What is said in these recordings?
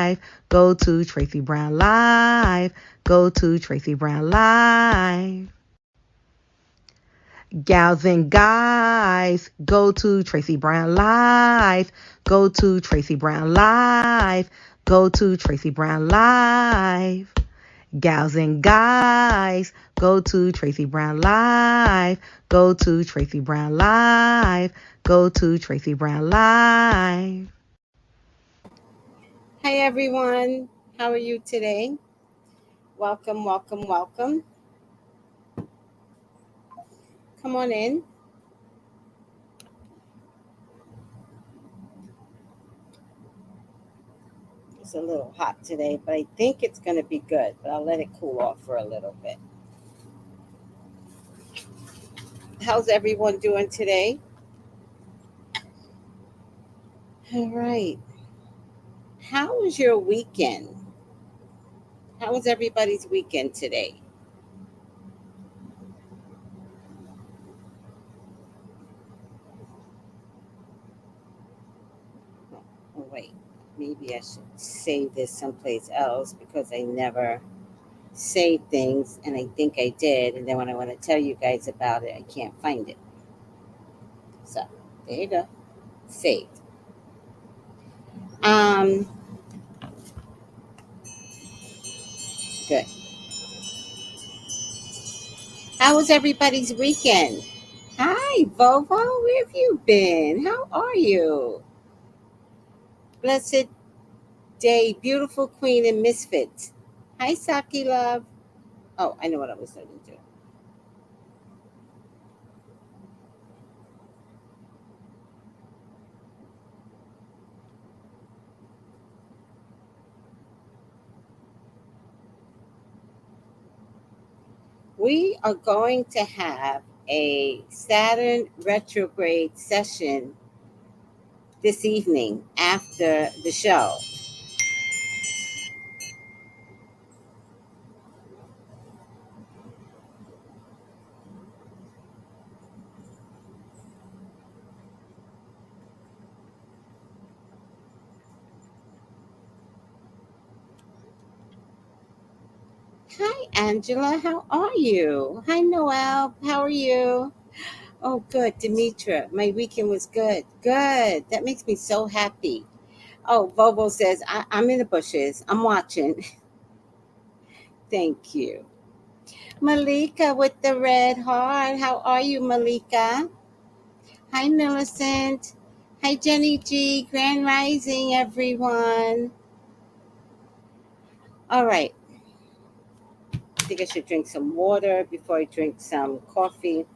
Live. Go to Tracy Brown Live. Go to Tracy Brown Live. Gals and guys, go to Tracy Brown Live. Go to Tracy Brown Live. Go to Tracy Brown Live. Gals and guys, go to Tracy Brown Live. Go to Tracy Brown Live. Go to Tracy Brown Live. Hi everyone, how are you today? Welcome, welcome, welcome. Come on in. It's a little hot today, but I think it's going to be good, but I'll let it cool off for a little bit. How's everyone doing today? All right. How was your weekend? How was everybody's weekend today? Oh, wait. Maybe I should save this someplace else because I never save things, and I think I did. And then when I want to tell you guys about it, I can't find it. So there you go. Saved. Good. How was everybody's weekend? Hi, Vovo. Where have you been? How are you? Blessed day, beautiful queen and misfits. Hi, Saki love. Oh, I know what I was going to do. We are going to have a Saturn retrograde session this evening after the show. Hi, Angela. How are you? Hi, Noel. How are you? Oh, good, Demetra. My weekend was good. Good. That makes me so happy. Oh, Bobo says, I'm in the bushes. I'm watching. Thank you. Malika with the red heart. How are you, Malika? Hi, Millicent. Hi, Jenny G. Grand Rising, everyone. All right. I think I should drink some water before I drink some coffee.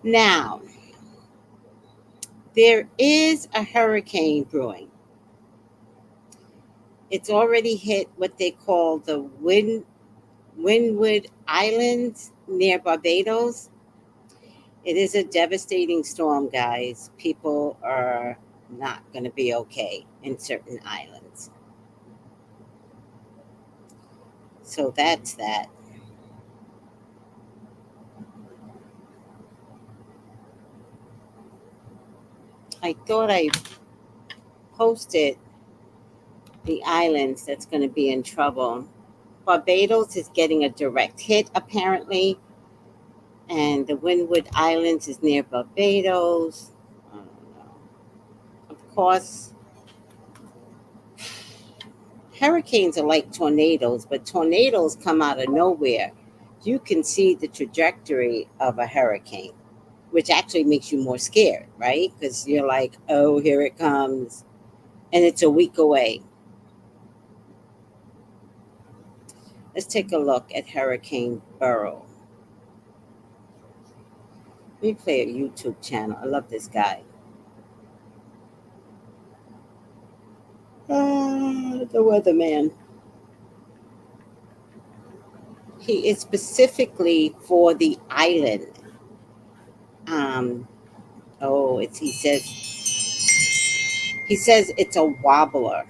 Now, there is a hurricane brewing. It's already hit what they call the Windward Islands near Barbados. It is a devastating storm, guys. People are not going to be okay in certain islands. So that's that. I thought I posted the islands that's going to be in trouble. Barbados is getting a direct hit, apparently, and the Windward Islands is near Barbados. I don't know. Of course, hurricanes are like tornadoes, but tornadoes come out of nowhere. You can see the trajectory of a hurricane, which actually makes you more scared, right? Because you're like, oh, here it comes, and it's a week away. Let's take a look at Hurricane Burrow. Let me play a YouTube channel. I love this guy. The weatherman. He is specifically for the island. He says it's a wobbler.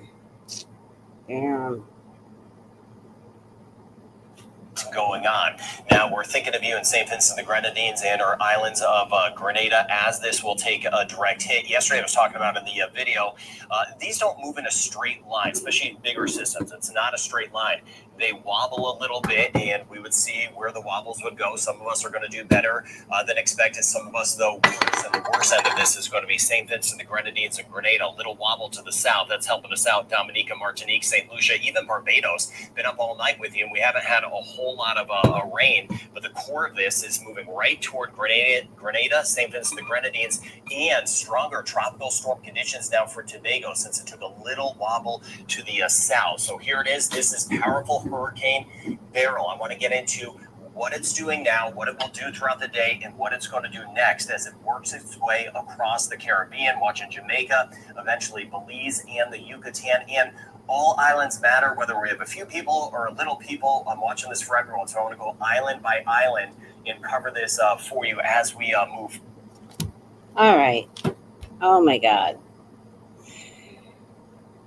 going on. Now, we're thinking of you in St. Vincent and the Grenadines and our islands of Grenada, as this will take a direct hit. Yesterday, I was talking about in the video, these don't move in a straight line, especially in bigger systems. It's not a straight line. They wobble a little bit, and we would see where the wobbles would go. Some of us are going to do better than expected. Some of us, though, worse. And the worst end of this is going to be St. Vincent, the Grenadines, and Grenada. A little wobble to the south. That's helping us out. Dominica, Martinique, St. Lucia, even Barbados. Been up all night with you, and we haven't had a whole lot of rain. But the core of this is moving right toward Grenada, St. Vincent, the Grenadines, and stronger tropical storm conditions now for Tobago, since it took a little wobble to the south. So here it is. This is powerful Hurricane Beryl. I want to get into what it's doing now, what it will do throughout the day, and what it's going to do next as it works its way across the Caribbean, watching Jamaica, eventually Belize, and the Yucatan. And all islands matter, whether we have a few people or a little people. I'm watching this for everyone, so I want to go island by island and cover this for you as we move. All right. Oh, my God.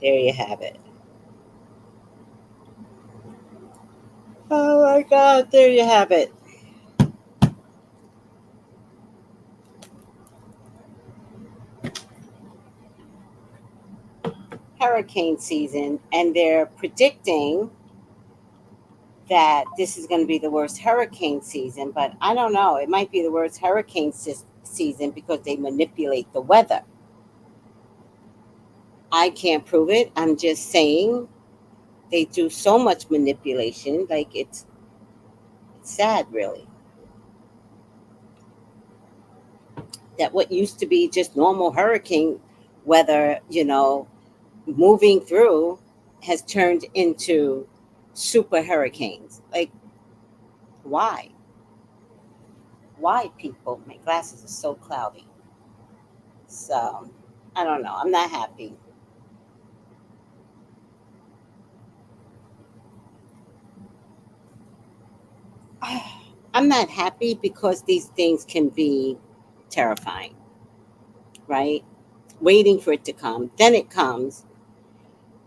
There you have it. Oh, my God. There you have it. Hurricane season, and they're predicting that this is going to be the worst hurricane season, but I don't know. It might be the worst hurricane season because they manipulate the weather. I can't prove it. I'm just saying they do so much manipulation, like it's sad, really, that what used to be just normal hurricane weather, moving through, has turned into super hurricanes. Like, why? Why, people? My glasses are so cloudy. So, I don't know. I'm not happy. I'm not happy because these things can be terrifying, right? Waiting for it to come. Then it comes,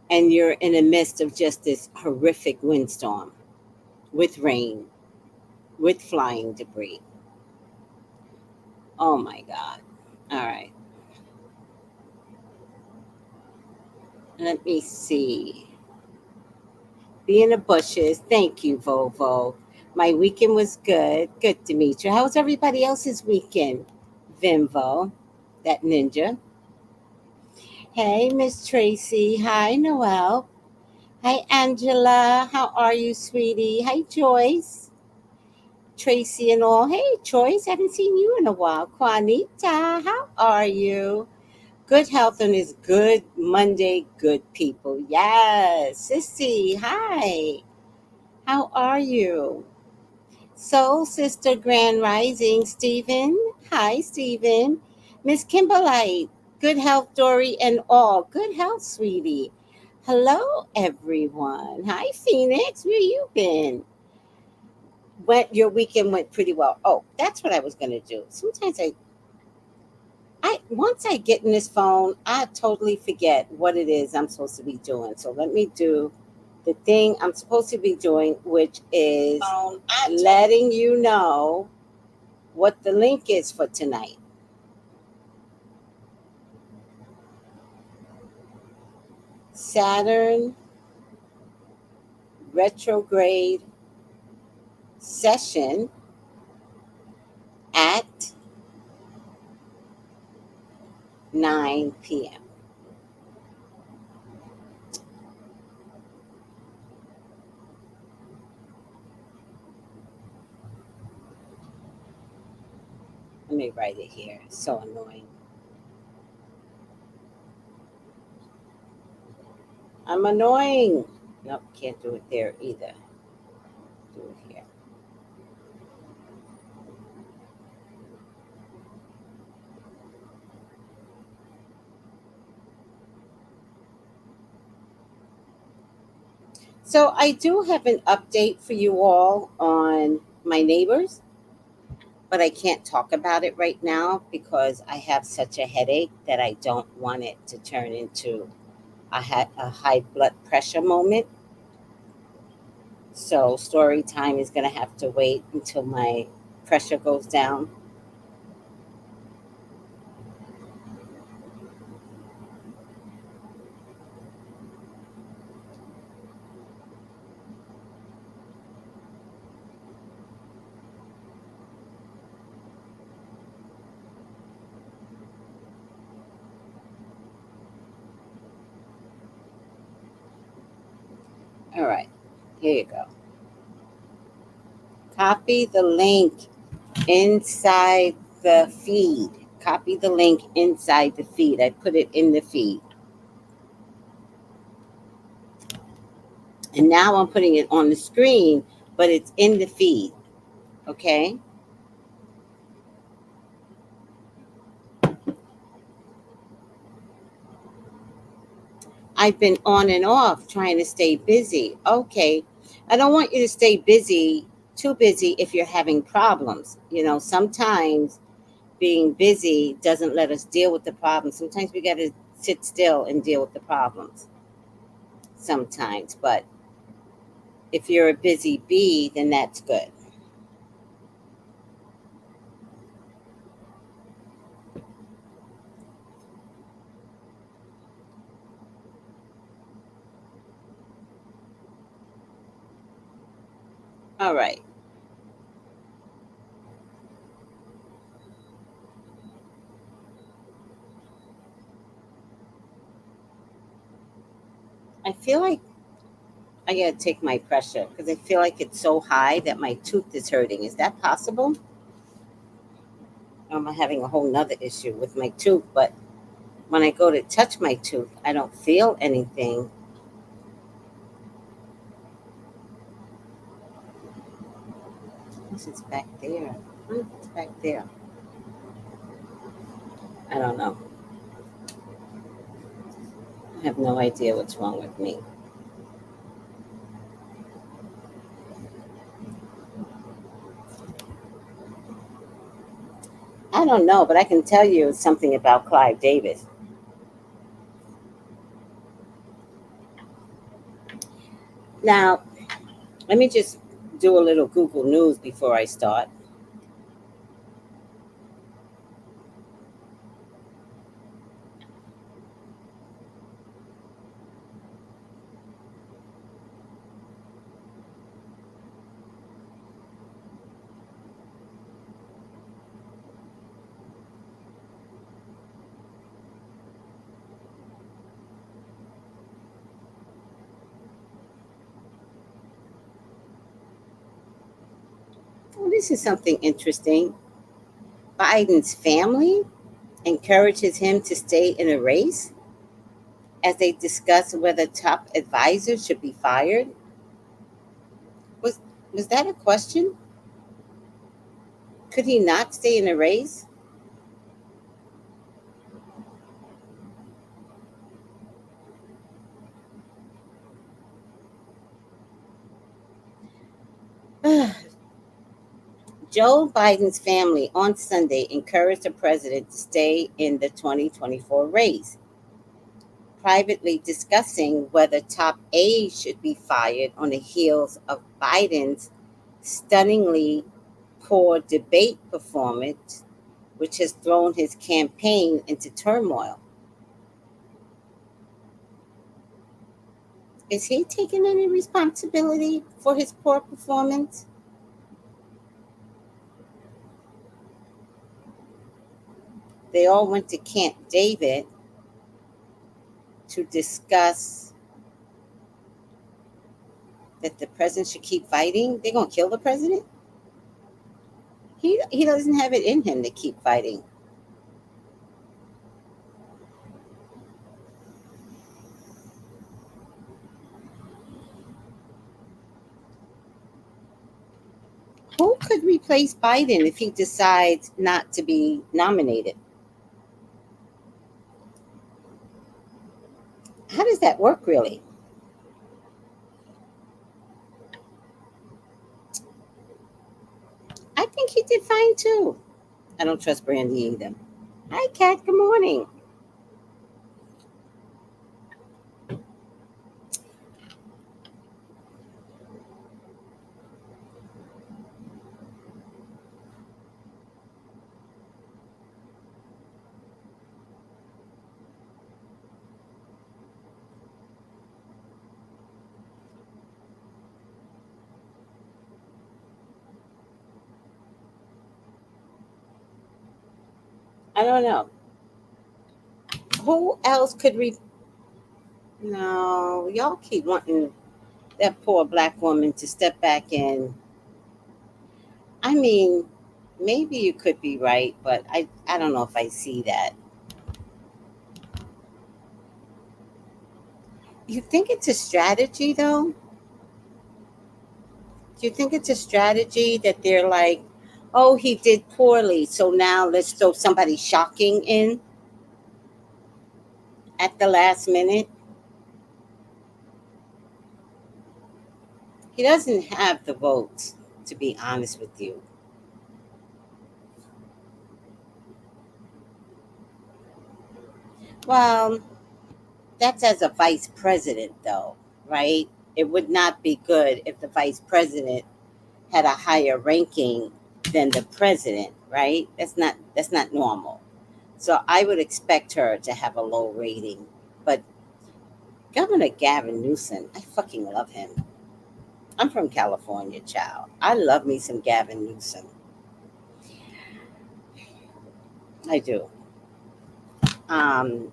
and you're in the midst of just this horrific windstorm with rain, with flying debris. Oh my God. All right. Let me see. Be in the bushes. Thank you, Volvo. My weekend was good. Good, Demetria. How was everybody else's weekend? Vimvo, that ninja. Hey, Miss Tracy. Hi, Noelle. Hi, Angela. How are you, sweetie? Hi, Joyce. Tracy and all. Hey, Joyce. Haven't seen you in a while. Juanita, how are you? Good health on this good Monday, good people. Yes. Sissy, hi. How are you? Soul Sister Grand Rising, Stephen. Hi, Stephen. Miss Kimberlite. Good health, Dory, and all. Good health, sweetie. Hello, everyone. Hi, Phoenix. Where you been? Your weekend went pretty well. Oh, that's what I was gonna do. Sometimes I once I get in this phone, I totally forget what it is I'm supposed to be doing. So let me do the thing I'm supposed to be doing, which is letting you know what the link is for tonight. Saturn retrograde session at 9 p.m. Let me write it here. It's so annoying. I'm annoying. Nope, can't do it there either. Do it here. So I do have an update for you all on my neighbors, but I can't talk about it right now because I have such a headache that I don't want it to turn into a high blood pressure moment. So story time is going to have to wait until my pressure goes down. All right, here you go. Copy the link inside the feed. Copy the link inside the feed. I put it in the feed. And now I'm putting it on the screen, but it's in the feed. Okay? I've been on and off trying to stay busy. Okay. I don't want you to stay busy, too busy if you're having problems. You know, sometimes being busy doesn't let us deal with the problems. Sometimes we got to sit still and deal with the problems. Sometimes. But if you're a busy bee, then that's good. All right. I feel like I gotta take my pressure because I feel like it's so high that my tooth is hurting. Is that possible? Or am I having a whole nother issue with my tooth? But when I go to touch my tooth, I don't feel anything. This is back there. It's back there. I don't know. I have no idea what's wrong with me. I don't know, but I can tell you something about Clive Davis. Now, let me just do a little Google News before I start. Oh, this is something interesting. Biden's family encourages him to stay in a race as they discuss whether top advisors should be fired. Was was that a question? Could he not stay in a race? Joe Biden's family on Sunday encouraged the president to stay in the 2024 race, privately discussing whether top aides should be fired on the heels of Biden's stunningly poor debate performance, which has thrown his campaign into turmoil. Is he taking any responsibility for his poor performance? They all went to Camp David to discuss that the president should keep fighting. They're going to kill the president? He doesn't have it in him to keep fighting. Who could replace Biden if he decides not to be nominated? How does that work, really? I think he did fine too. I don't trust Brandy either. Hi, Kat. Good morning. I don't know. Who else could we? No, y'all keep wanting that poor black woman to step back in. I mean, maybe you could be right, but I don't know if I see that. You think it's a strategy, though? Do you think it's a strategy that they're like, oh, he did poorly, so now let's throw somebody shocking in at the last minute? He doesn't have the votes, to be honest with you. Well, that's as a vice president, though, right? It would not be good if the vice president had a higher ranking than the president, right? That's not normal. So I would expect her to have a low rating. But Governor Gavin Newsom, I fucking love him. I'm from California, child. I love me some Gavin Newsom. I do. Um,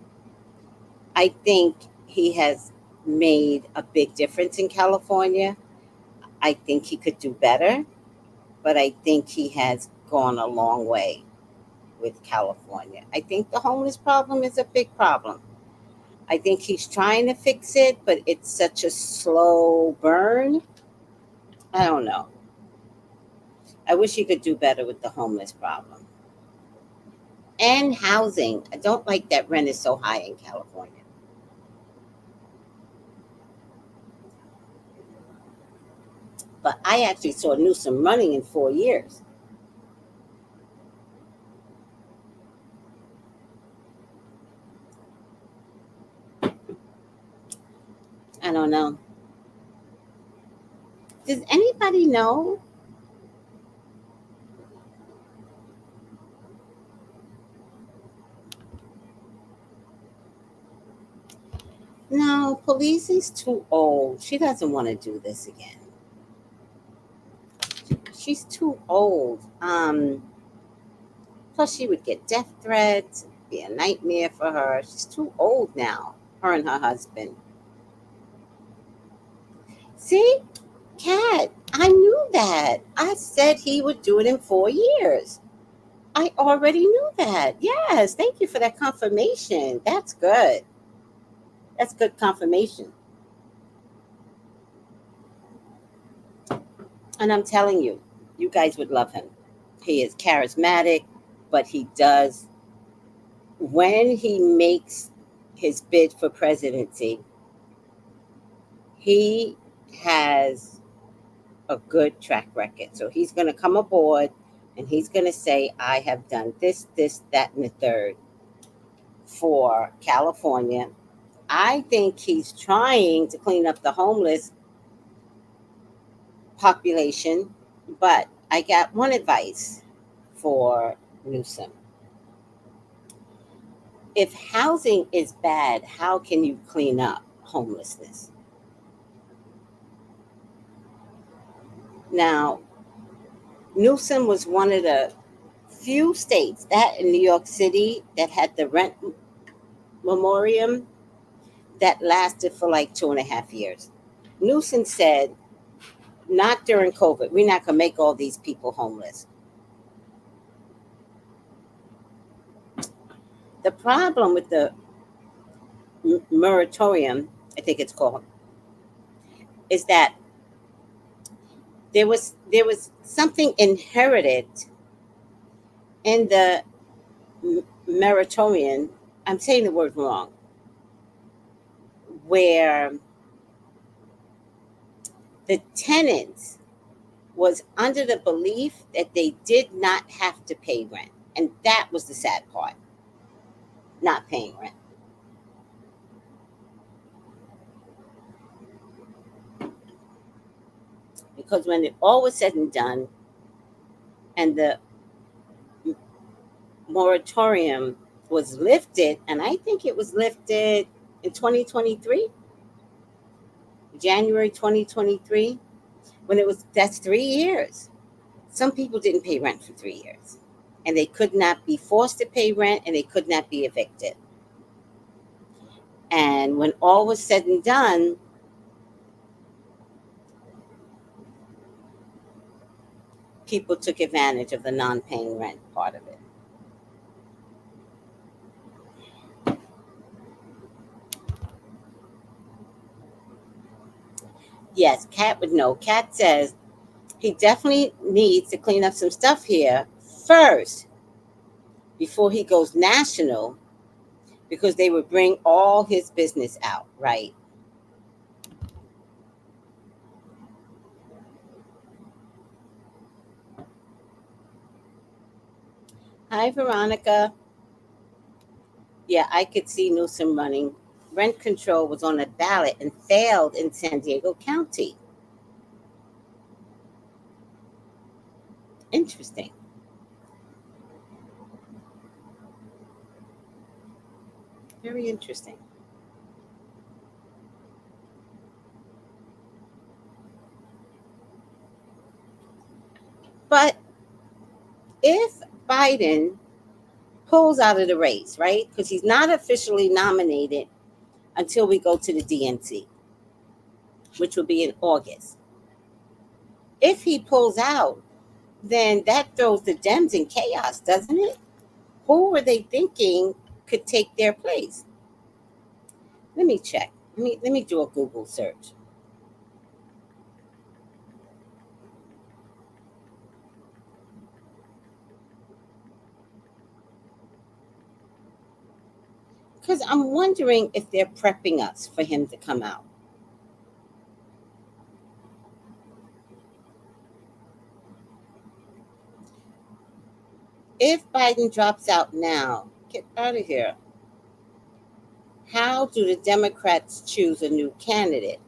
I think he has made a big difference in California. I think he could do better, but I think he has gone a long way with California. I think the homeless problem is a big problem. I think he's trying to fix it, but it's such a slow burn. I don't know. I wish he could do better with the homeless problem. And housing. I don't like that rent is so high in California. But I actually saw Newsom running in 4 years. I don't know. Does anybody know? No, Police is too old. She doesn't want to do this again. She's too old. Plus, she would get death threats. It'd be a nightmare for her. She's too old now. Her and her husband. See, Kat, I knew that. I said he would do it in 4 years. I already knew that. Yes, thank you for that confirmation. That's good. That's good confirmation. And I'm telling you, you guys would love him. He is charismatic, but he does, when he makes his bid for presidency, he has a good track record. So he's going to come aboard and he's going to say, I have done this, this, that, and the third for California. I think he's trying to clean up the homeless population, but I got one advice for Newsom. If housing is bad, how can you clean up homelessness? Now, Newsom was one of the few states, that in New York City, that had the rent moratorium that lasted for like 2.5 years. Newsom said, not during COVID, we're not going to make all these people homeless. The problem with the moratorium, I think it's called, is that there was something inherited in the moratorium. I'm saying the word wrong, where the tenants was under the belief that they did not have to pay rent, and that was the sad part, not paying rent. Because when it all was said and done, and the moratorium was lifted, and I think it was lifted in 2023, January 2023, when it was, that's 3 years. Some people didn't pay rent for 3 years. and they could not be forced to pay rent, and they could not be evicted. And when all was said and done, people took advantage of the non-paying rent part of it. Yes, Kat would know. Kat says he definitely needs to clean up some stuff here first before he goes national, because they would bring all his business out, right? Hi, Veronica. Yeah, I could see Newsom running. Rent control was on the ballot and failed in San Diego County. Interesting. Very interesting. But if Biden pulls out of the race, right? Because he's not officially nominated until we go to the DNC, which will be in August. If he pulls out, then that throws the Dems in chaos, doesn't it? Who were they thinking could take their place? Let me check. Let me do a Google search. Because I'm wondering if they're prepping us for him to come out. If Biden drops out now, get out of here. How do the Democrats choose a new candidate?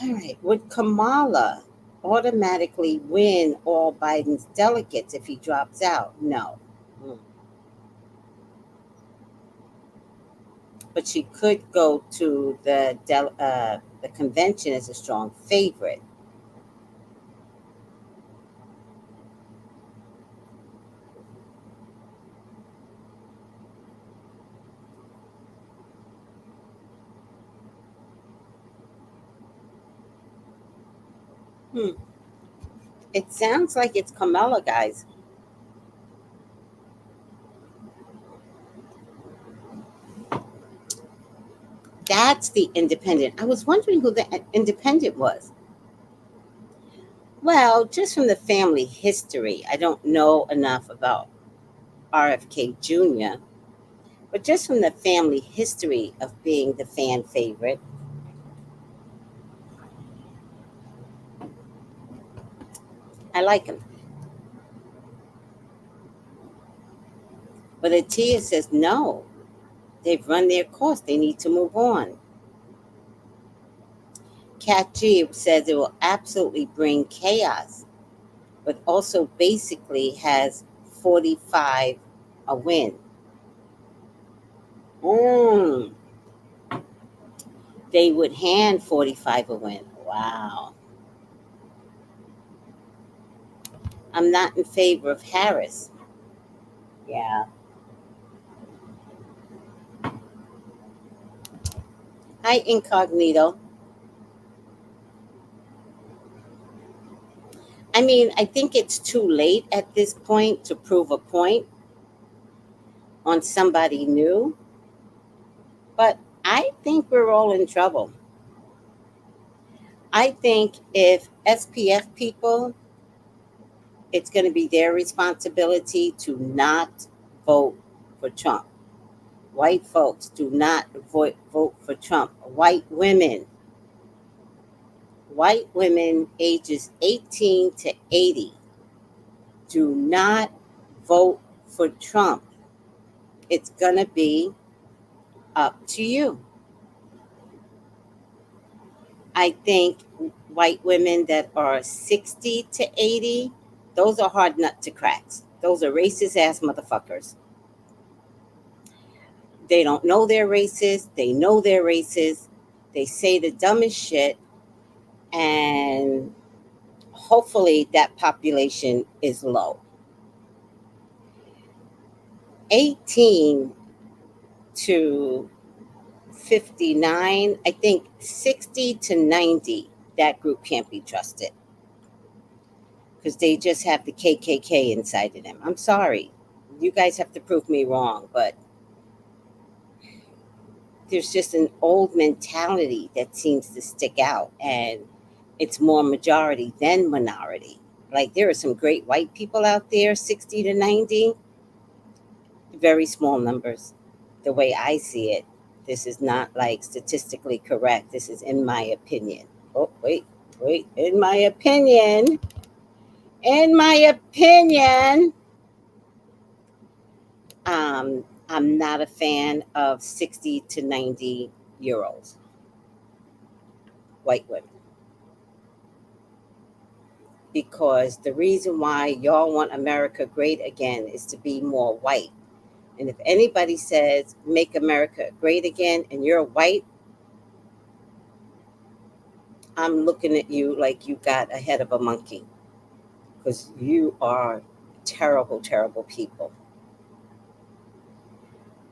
All right, would Kamala automatically win all Biden's delegates if he drops out? No. But she could go to the convention as a strong favorite. It sounds like it's Kamala, guys. That's the independent. I was wondering who the independent was. Well, just from the family history, I don't know enough about RFK Jr., but just from the family history of being the fan favorite, I like him. But Atia says no. They've run their course. They need to move on. Kat G says it will absolutely bring chaos, but also basically has 45 a win. They would hand 45 a win. Wow. I'm not in favor of Harris. Yeah. Hi, Incognito. I mean, I think it's too late at this point to prove a point on somebody new, but I think we're all in trouble. I think if SPF people, it's going to be their responsibility to not vote for Trump. White folks do not vote for Trump. White women ages 18 to 80 do not vote for Trump. it's going to be up to you. I think white women that are 60 to 80, those are hard nut to crack. Those are racist ass motherfuckers. They don't know they're racist. They know they're racist. They say the dumbest shit. And hopefully that population is low. 18 to 59, I think 60 to 90, that group can't be trusted. Because they just have the KKK inside of them. I'm sorry. You guys have to prove me wrong, but there's just an old mentality that seems to stick out, and it's more majority than minority. Like, there are some great white people out there, 60 to 90, very small numbers. The way I see it, this is not like statistically correct. This is in my opinion. Oh, wait. In my opinion, I'm not a fan of 60 to 90-year-olds, white women. Because the reason why y'all want America great again is to be more white. And if anybody says, make America great again, and you're white, I'm looking at you like you got a head of a monkey. Because you are terrible, terrible people.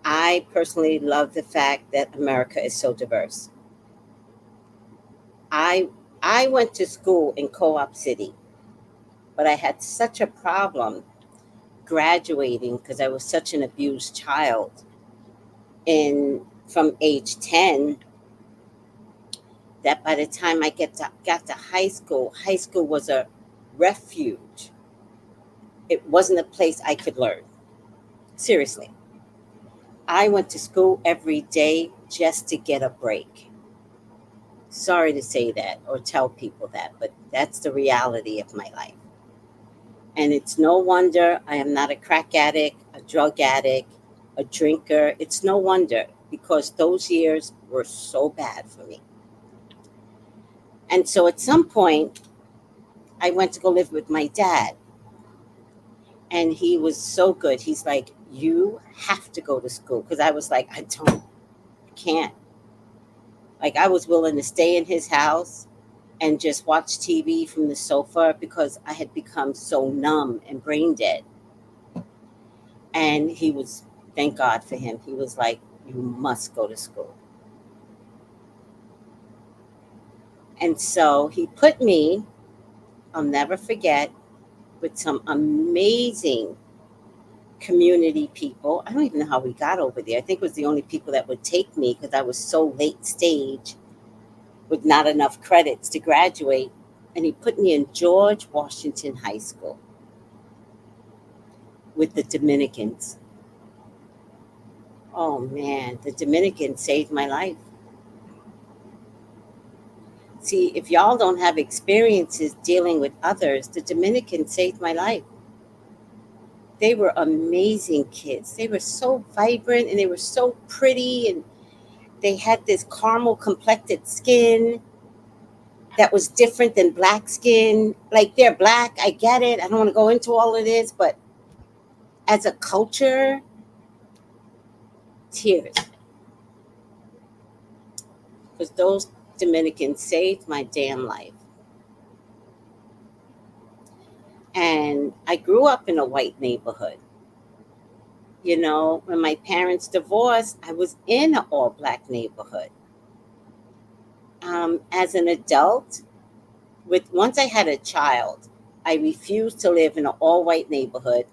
I personally love the fact that America is so diverse. I went to school in Co-op City, but I had such a problem graduating because I was such an abused child. From age 10, that by the time I got to high school was a refuge. It wasn't a place I could learn. Seriously. I went to school every day just to get a break. Sorry to say that or tell people that, but that's the reality of my life. And it's no wonder I am not a crack addict, a drug addict, a drinker. It's no wonder, because those years were so bad for me. And so at some point, I went to go live with my dad. And he was so good. He's like, you have to go to school. Because I was like, I can't. Like, I was willing to stay in his house and just watch TV from the sofa because I had become so numb and brain dead. And he was, thank God for him, he was like, you must go to school. And so he put me, I'll never forget, with some amazing community people. I don't even know how we got over there. I think it was the only people that would take me because I was so late stage with not enough credits to graduate. And he put me in George Washington High School with the Dominicans. Oh man, the Dominicans saved my life. See, if y'all don't have experiences dealing with others, the Dominicans saved my life. They were amazing kids. They were so vibrant and they were so pretty, and they had this caramel complected skin that was different than black skin. Like, they're black, I get it. I don't want to go into all of this, but as a culture, tears. Because those Dominicans saved my damn life. And I grew up in a white neighborhood. You know, when my parents divorced, I was in an all-black neighborhood. As an adult, once I had a child, I refused to live in an all-white neighborhood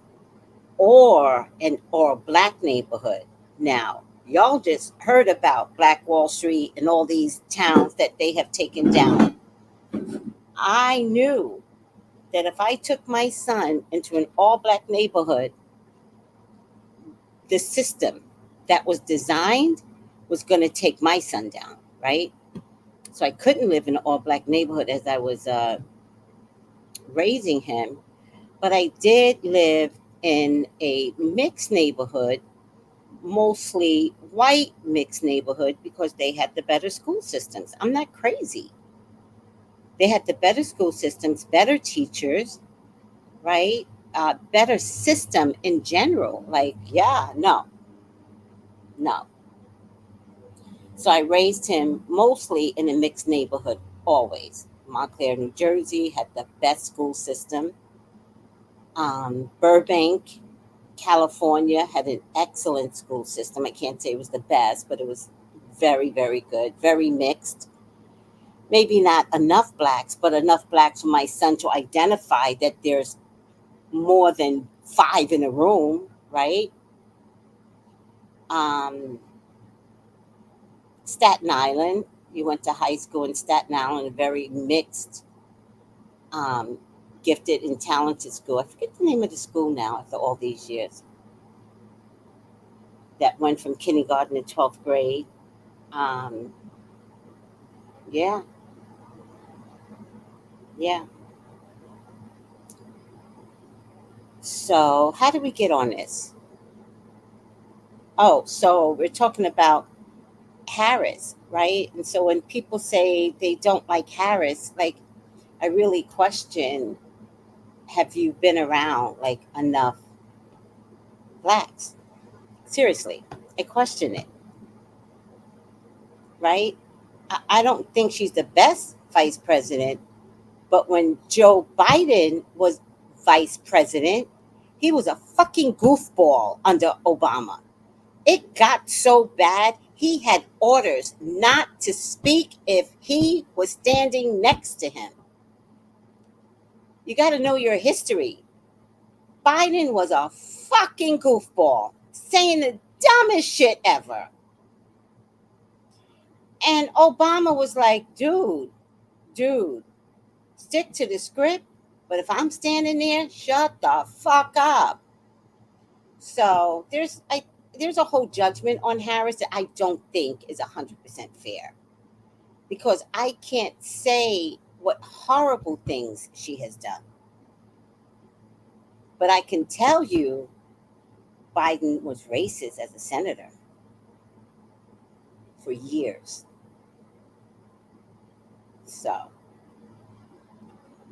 or an all-black neighborhood. Now, y'all just heard about Black Wall Street and all these towns that they have taken down. I knew that if I took my son into an all-black neighborhood, the system that was designed was going to take my son down, right? So I couldn't live in an all-black neighborhood as I was raising him, but I did live in a mixed neighborhood mostly white mixed neighborhood because they had the better school systems. I'm not crazy. They had the better school systems, better teachers, right? Better system in general. Like, yeah, no, no. So I raised him mostly in a mixed neighborhood, always. Montclair, New Jersey had the best school system. Burbank, California had an excellent school system. I can't say it was the best, but it was very, very good, very mixed. Maybe not enough blacks, but enough blacks for my son to identify that there's more than 5 in a room, right? Um, Staten Island, you went to high school in Staten Island, a very mixed, um, gifted and talented school. I forget the name of the school now after all these years. That went from kindergarten to 12th grade. Um, yeah, yeah. So, how did we get on this? Oh, so we're talking about Harris, right? And so when people say they don't like Harris, like, I really question, have you been around like enough blacks? Seriously, I question it, right? I don't think she's the best vice president, but when Joe Biden was vice president, he was a fucking goofball under Obama. It got so bad, he had orders not to speak if he was standing next to him. You got to know your history. Biden was a fucking goofball, saying the dumbest shit ever. And Obama was like, dude, stick to the script. But if I'm standing there, shut the fuck up. So there's a whole judgment on Harris that I don't think is 100% fair, because I can't say what horrible things she has done. But I can tell you Biden was racist as a senator for years. So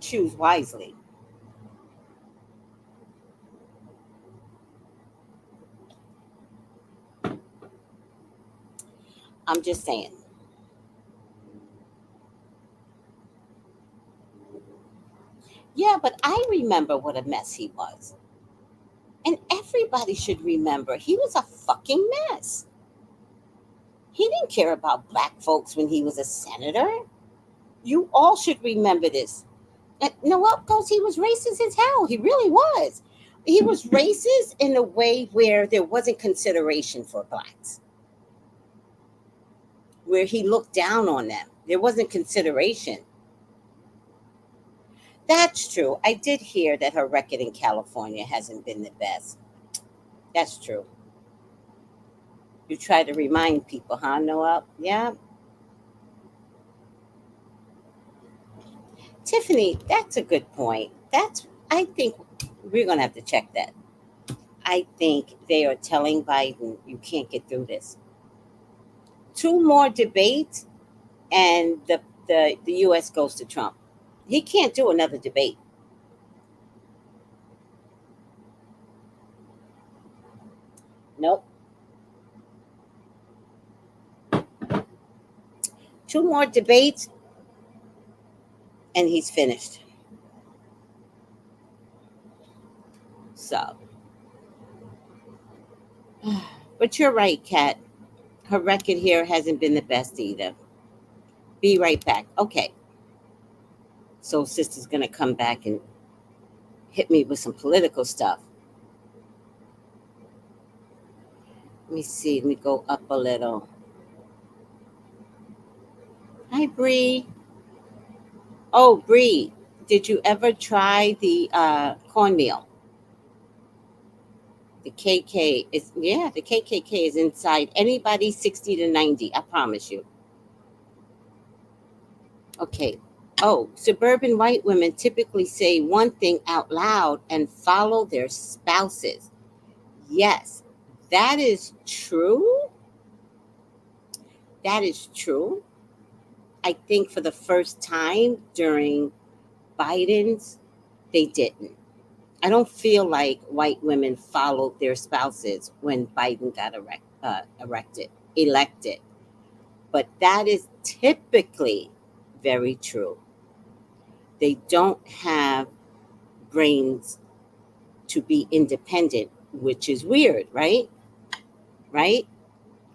choose wisely. I'm just saying. Yeah, but I remember what a mess he was. And everybody should remember he was a fucking mess. He didn't care about black folks when he was a senator. You all should remember this. And you know what? Because he was racist as hell. He really was. He was racist in a way where there wasn't consideration for blacks, where he looked down on them. There wasn't consideration. That's true. I did hear that her record in California hasn't been the best. That's true. You try to remind people, huh, Noel? Yeah. Tiffany, that's a good point. I think we're going to have to check that. I think they are telling Biden, you can't get through this. 2 more debates, and the U.S. goes to Trump. He can't do another debate. Nope. 2 more debates, and he's finished. So, but you're right, Kat. Her record here hasn't been the best either. Be right back. Okay. So, sister's going to come back and hit me with some political stuff. Let me see. Let me go up a little. Hi, Bree. Oh, Bree, did you ever try the cornmeal? The KK is, yeah, the KKK is inside anybody 60 to 90. I promise you. Okay. Oh, suburban white women typically say one thing out loud and follow their spouses. Yes, That is true. That is true. I think for the first time during Biden's, they didn't. I don't feel like white women followed their spouses when Biden got elected. But that is typically very true. They don't have brains to be independent, which is weird, right? Right?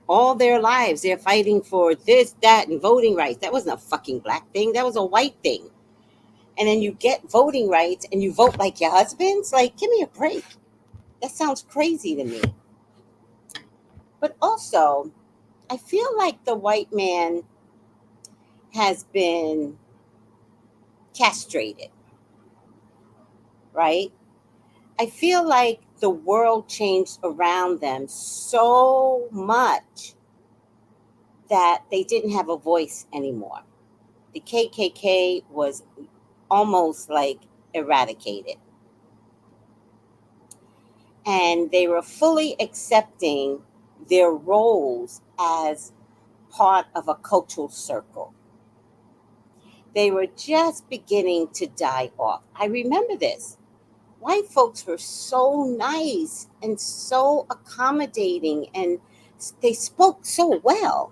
All their lives, they're fighting for this, that, and voting rights. That wasn't a fucking black thing. That was a white thing. And then you get voting rights and you vote like your husbands? Like, give me a break. That sounds crazy to me. But also, I feel like the white man has been castrated, right? I feel like the world changed around them so much that they didn't have a voice anymore. The KKK was almost like eradicated. And they were fully accepting their roles as part of a cultural circle. They were just beginning to die off. I remember this. White folks were so nice and so accommodating, and they spoke so well.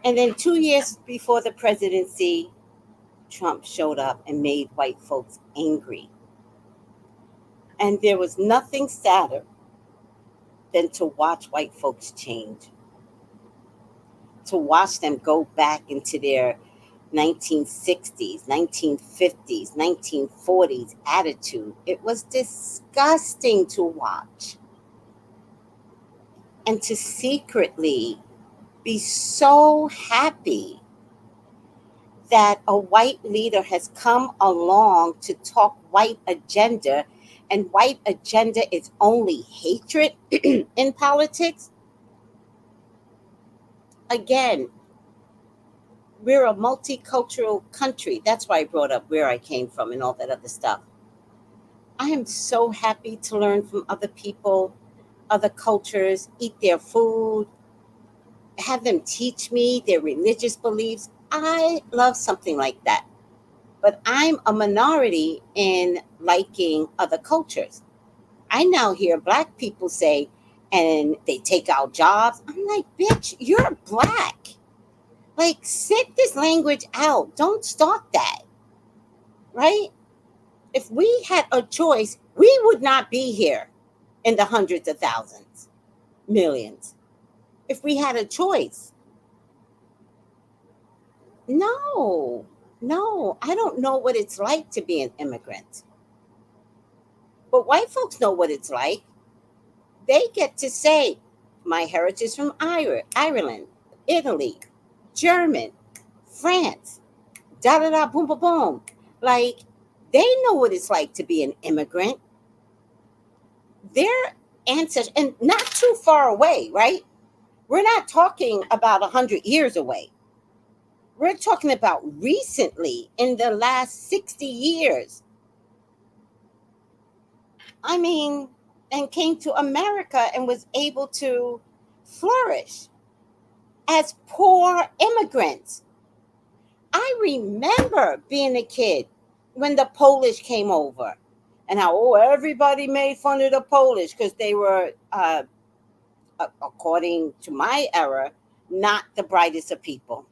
And then 2 years before the presidency, Trump showed up and made white folks angry. And there was nothing sadder than to watch white folks change, to watch them go back into their 1960s, 1950s, 1940s attitude. It was disgusting to watch. And to secretly be so happy that a white leader has come along to talk white agenda, and white agenda is only hatred in politics. Again, we're a multicultural country. That's why I brought up where I came from and all that other stuff. I am so happy to learn from other people, other cultures, eat their food, have them teach me their religious beliefs. I love something like that. But I'm a minority in liking other cultures. I now hear black people say, and they take our jobs. I'm like, bitch, you're black. Like, sit this language out. Don't start that. Right? If we had a choice, we would not be here in the hundreds of thousands, millions. If we had a choice. No, I don't know what it's like to be an immigrant. But white folks know what it's like. They get to say, my heritage is from Ireland, Italy, German, France, da da da, boom, boom, boom. Like, they know what it's like to be an immigrant. Their ancestors, and not too far away, right? We're not talking about 100 years away. We're talking about recently, in the last 60 years. I mean, and came to America and was able to flourish as poor immigrants. I remember being a kid when the Polish came over and how everybody made fun of the Polish because they were, according to my era, not the brightest of people.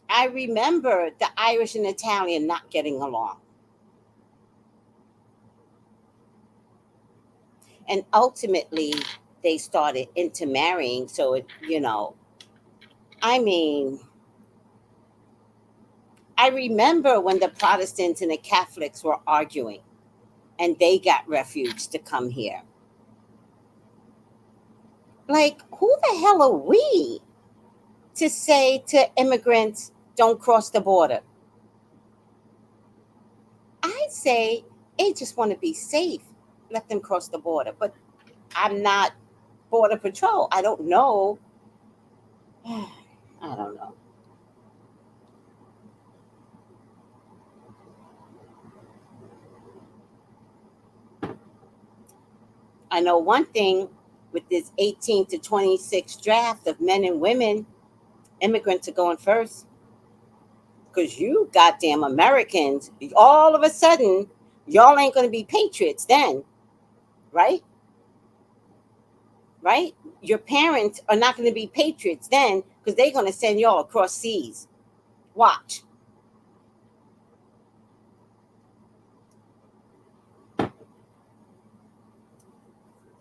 I remember the Irish and Italian not getting along. And ultimately, they started intermarrying. So, I mean, I remember when the Protestants and the Catholics were arguing and they got refuge to come here. Like, who the hell are we to say to immigrants, don't cross the border? I say they just want to be safe. Let them cross the border. But I'm not Border Patrol. I don't know. I don't know. I know one thing with this 18 to 26 draft of men and women, immigrants are going first. Because you goddamn Americans, all of a sudden, y'all ain't going to be patriots then, right? Right? Your parents are not going to be patriots then because they're going to send y'all across seas. Watch.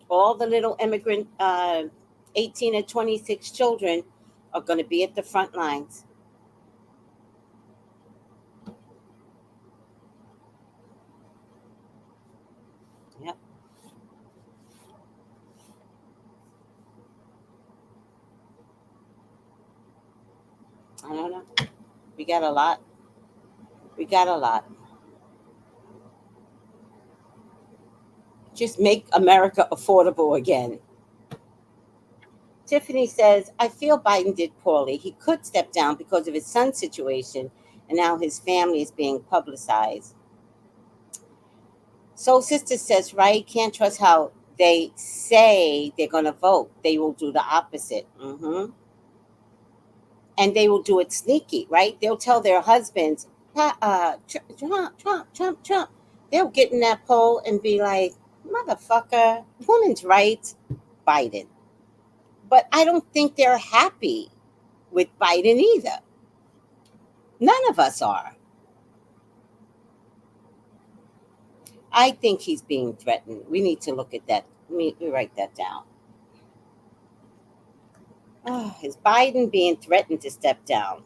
All the little immigrant 18 and 26 children are going to be at the front lines. Yep. I don't know. We got a lot. We got a lot. Just make America affordable again. Tiffany says, I feel Biden did poorly. He could step down because of his son's situation, and now his family is being publicized. Soul Sister says, right? Can't trust how they say they're going to vote. They will do the opposite. And they will do it sneaky, right? They'll tell their husbands, Trump. They'll get in that poll and be like, motherfucker, women's rights, Biden. But I don't think they're happy with Biden either. None of us are. I think he's being threatened. We need to look at that. We write that down. Oh, is Biden being threatened to step down?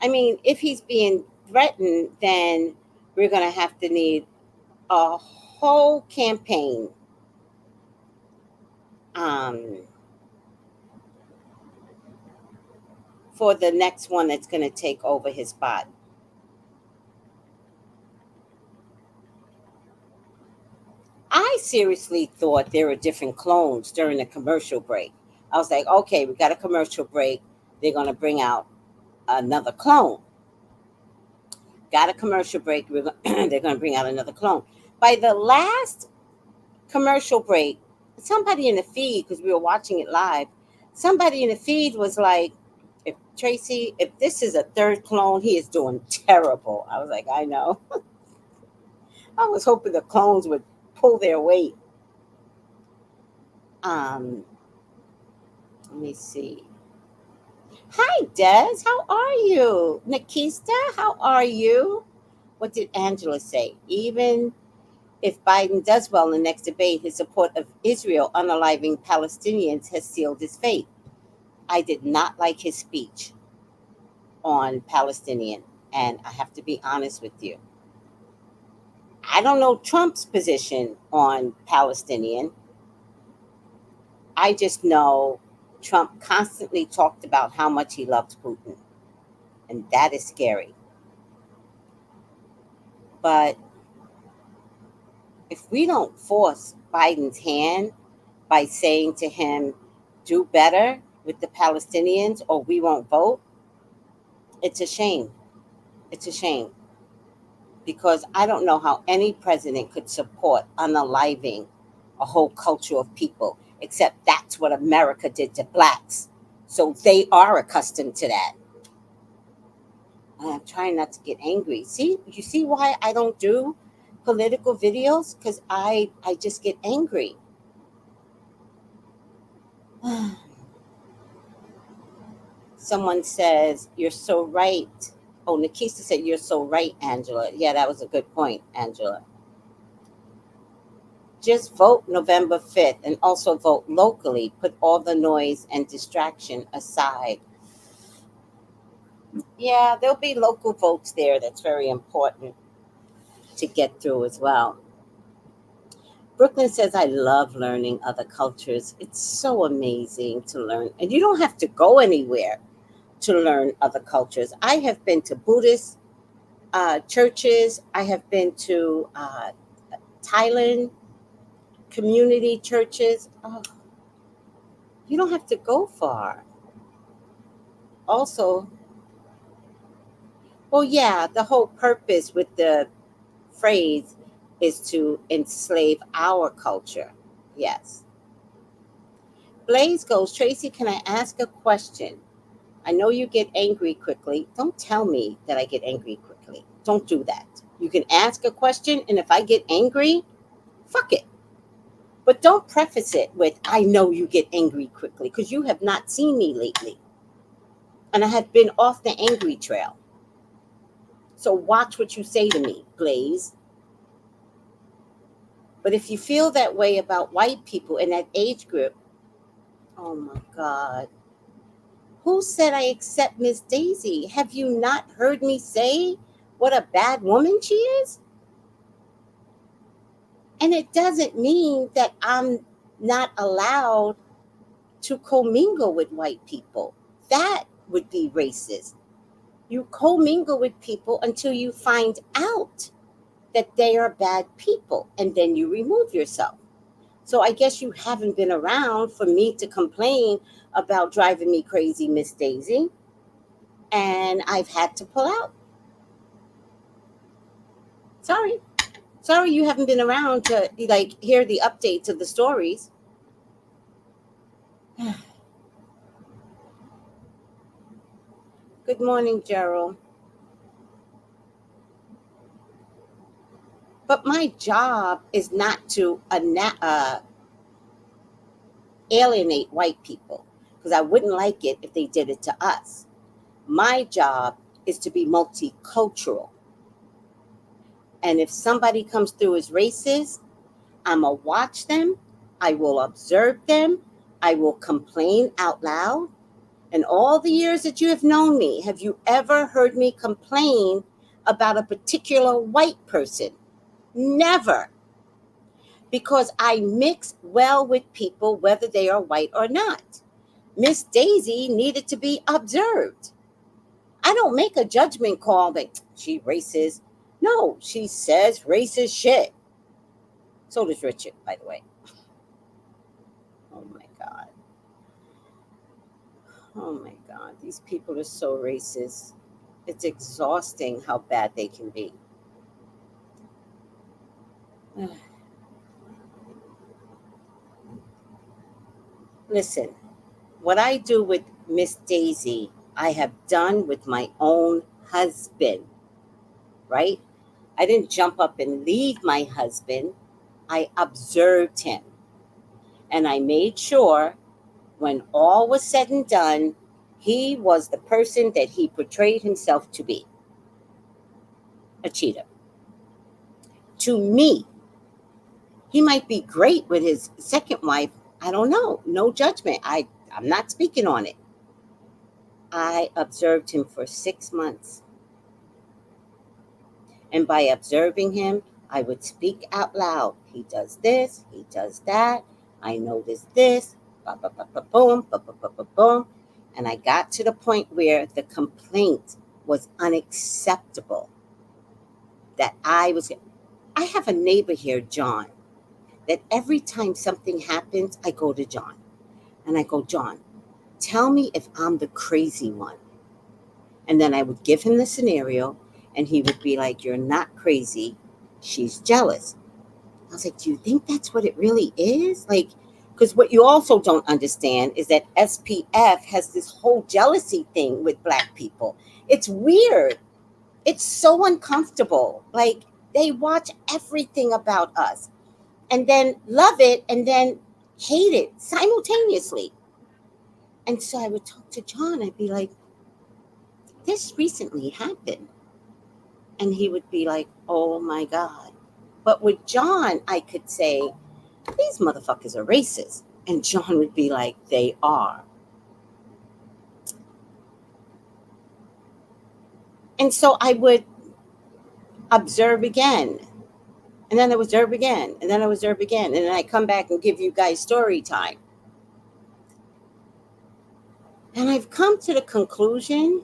I mean, if he's being threatened, then we're going to have to need a whole campaign for the next one that's going to take over his spot. I seriously thought there were different clones during the commercial break. I was like, okay, we got a commercial break. They're going to bring out another clone. Got a commercial break. They're going to bring out another clone. By the last commercial break, somebody in the feed, because we were watching it live, somebody in the feed was like, if this is a third clone, he is doing terrible. I was like, I know. I was hoping the clones would pull their weight. Let me see. Hi, Des. How are you? Nikista, how are you? What did Angela say? Even if Biden does well in the next debate, his support of Israel unaliving Palestinians has sealed his fate. I did not like his speech on Palestinian, and I have to be honest with you. I don't know Trump's position on Palestinian. I just know Trump constantly talked about how much he loves Putin, and that is scary. But if we don't force Biden's hand by saying to him, do better with the Palestinians or we won't vote, it's a shame. It's a shame. Because I don't know how any president could support unaliving a whole culture of people, except that's what America did to blacks. So they are accustomed to that. And I'm trying not to get angry. See, you see why I don't do political videos? Because I just get angry. Someone says, you're so right. Oh, Nikista said, you're so right, Angela. Yeah, that was a good point, Angela. Just vote November 5th and also vote locally. Put all the noise and distraction aside. Yeah, there'll be local votes there. That's very important to get through as well. Brooklyn says, I love learning other cultures. It's so amazing to learn. And you don't have to go anywhere to learn other cultures. I have been to Buddhist churches. I have been to Thailand community churches. Oh, you don't have to go far. also, well, yeah, the whole purpose with the phrase is to enslave our culture. Yes. Blaze goes, Tracy, can I ask a question? I know you get angry quickly. Don't tell me that I get angry quickly. Don't do that. You can ask a question, and if I get angry, fuck it. But don't preface it with, I know you get angry quickly, because you have not seen me lately. And I have been off the angry trail. So watch what you say to me, Blaze. But if you feel that way about white people in that age group, oh my God. Who said I accept Miss Daisy? Have you not heard me say what a bad woman she is? And it doesn't mean that I'm not allowed to commingle with white people. That would be racist. You commingle with people until you find out that they are bad people, and then you remove yourself. So I guess you haven't been around for me to complain about driving me crazy, Miss Daisy, and I've had to pull out. Sorry. Sorry you haven't been around to like hear the updates of the stories. Good morning, Gerald. But my job is not to alienate white people, because I wouldn't like it if they did it to us. My job is to be multicultural. And if somebody comes through as racist, I'm going to watch them. I will observe them. I will complain out loud. In all the years that you have known me, have you ever heard me complain about a particular white person? Never. Because I mix well with people, whether they are white or not. Miss Daisy needed to be observed. I don't make a judgment call that she racist. No, she says racist shit. So does Richard, by the way. Oh my God. Oh my God. These people are so racist. It's exhausting how bad they can be. Listen, what I do with Miss Daisy, I have done with my own husband, right? I didn't jump up and leave my husband. I observed him. And I made sure when all was said and done, he was the person that he portrayed himself to be, a cheater. To me, he might be great with his second wife. I don't know. No judgment. I'm not speaking on it. I observed him for 6 months. And by observing him, I would speak out loud. He does this, he does that. I noticed this, boom, boom. And I got to the point where the complaint was unacceptable. That I have a neighbor here, John, that every time something happens, I go to John. And I go, John, tell me if I'm the crazy one. And then I would give him the scenario, and he would be like, you're not crazy. She's jealous. I was like, do you think that's what it really is? Like, because what you also don't understand is that SPF has this whole jealousy thing with Black people. It's weird. It's so uncomfortable. Like, they watch everything about us and then love it and then hate it simultaneously. And so I would talk to John. I'd be like, this recently happened. And he would be like, oh my God. But with John, I could say, these motherfuckers are racist. And John would be like, they are. And so I would observe again. And then I would observe again. And then I would observe again. And then I come back and give you guys story time. And I've come to the conclusion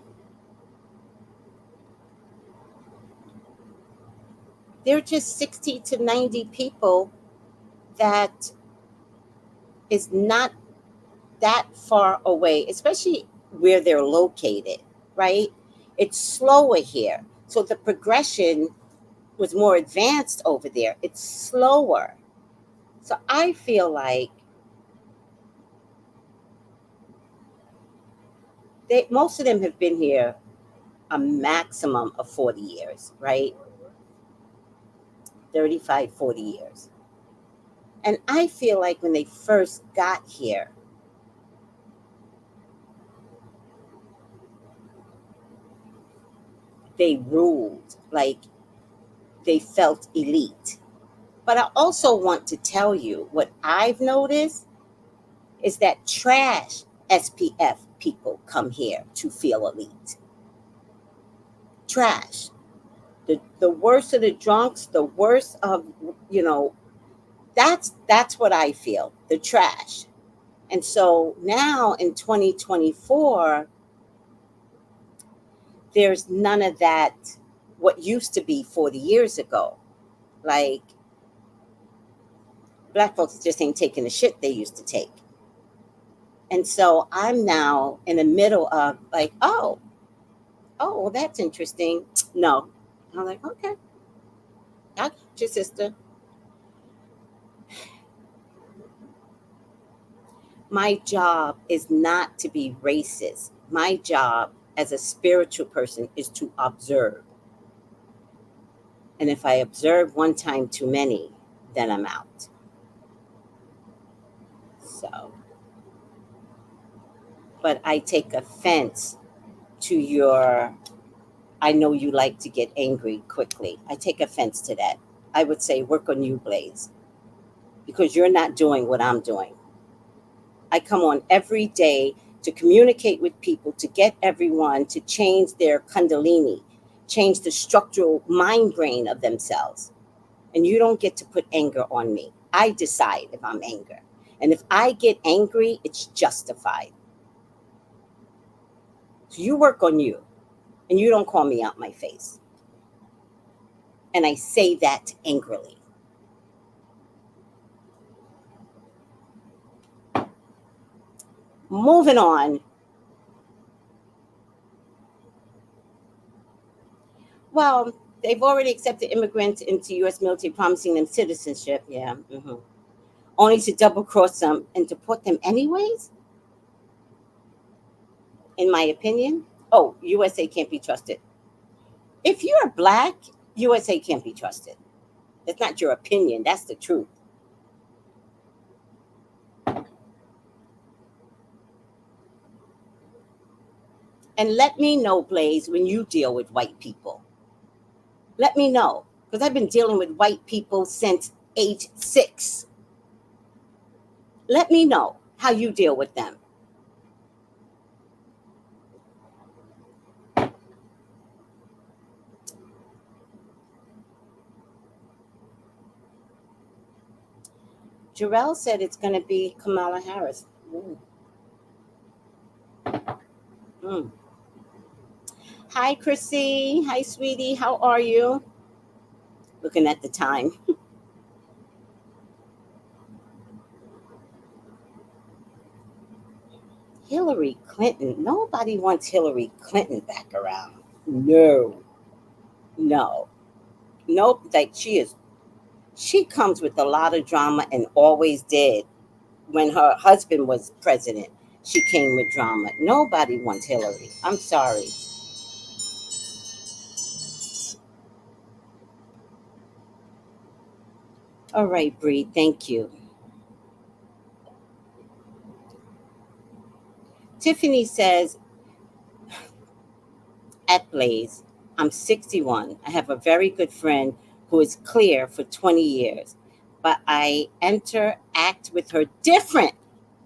there are just 60 to 90 people that is not that far away, especially where they're located, right? It's slower here. So the progression was more advanced over there. It's slower. So I feel like most of them have been here a maximum of 40 years, right? 35, 40 years. And I feel like when they first got here, they ruled, like they felt elite. But I also want to tell you what I've noticed is that trash SPF people come here to feel elite. Trash. The worst of the drunks, the worst of, that's what I feel, the trash. And so now in 2024, there's none of that, what used to be 40 years ago. Like, Black folks just ain't taking the shit they used to take. And so I'm now in the middle of like, oh, well, that's interesting. No. I'm like, okay, I got you, sister. My job is not to be racist. My job as a spiritual person is to observe. And if I observe one time too many, then I'm out. So, but I take offense to your, I know you like to get angry quickly. I take offense to that. I would say work on you, Blaze, because you're not doing what I'm doing. I come on every day to communicate with people, to get everyone to change their kundalini, change the structural mind brain of themselves. And you don't get to put anger on me. I decide if I'm angry. And if I get angry, it's justified. So you work on you, and you don't call me out my face. And I say that angrily. Moving on. Well, they've already accepted immigrants into U.S. military, promising them citizenship. Yeah. Mm-hmm. Only to double cross them and deport them anyways? In my opinion. Oh, USA can't be trusted. If you're Black, USA can't be trusted. That's not your opinion. That's the truth. And let me know, Blaze, when you deal with white people. Let me know. Because I've been dealing with white people since age 6. Let me know how you deal with them. Jarrell said it's going to be Kamala Harris. Mm. Hi, Chrissy. Hi, sweetie. How are you? Looking at the time. Hillary Clinton. Nobody wants Hillary Clinton back around. No. Nope. Like she comes with a lot of drama and always did. When her husband was president, she came with drama. Nobody wants Hillary. I'm sorry. All right, Bree. Thank you. Tiffany says, at Blaze, I'm 61. I have a very good friend who is clear for 20 years, but I interact with her different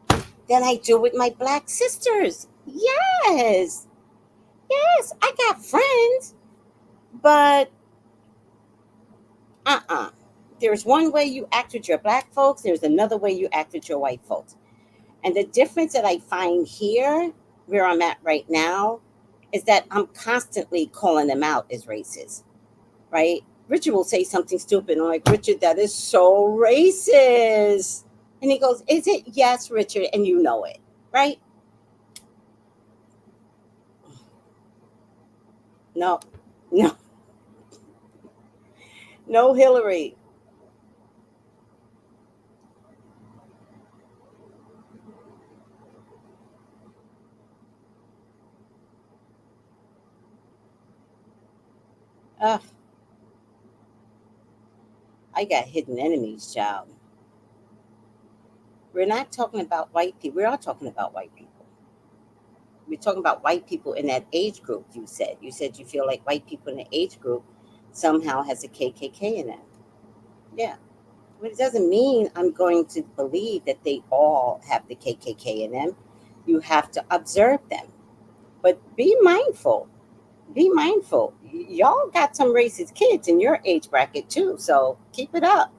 than I do with my Black sisters. Yes. Yes, I got friends, but there's one way you act with your Black folks, there's another way you act with your white folks. And the difference that I find here, where I'm at right now, is that I'm constantly calling them out as racist, right? Richard will say something stupid, and I'm like, Richard, that is so racist. And he goes, is it? Yes, Richard, and you know it, right? No, no, no, Hillary. Ugh, I got hidden enemies, child. We're not talking about white people. We are talking about white people. We're talking about white people in that age group. You said you feel like white people in the age group somehow has a KKK in it. Yeah, but it doesn't mean I'm going to believe that they all have the KKK in them. You have to observe them, but be mindful. Be mindful. Y'all got some racist kids in your age bracket too, so keep it up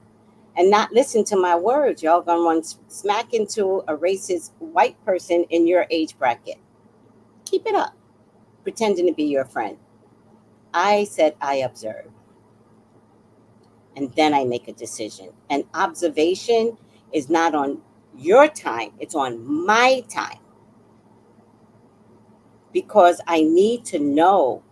and not listen to my words. Y'all gonna run smack into a racist white person in your age bracket. Keep it up, pretending to be your friend. I said I observe, and then I make a decision. And observation is not on your time, it's on my time because I need to know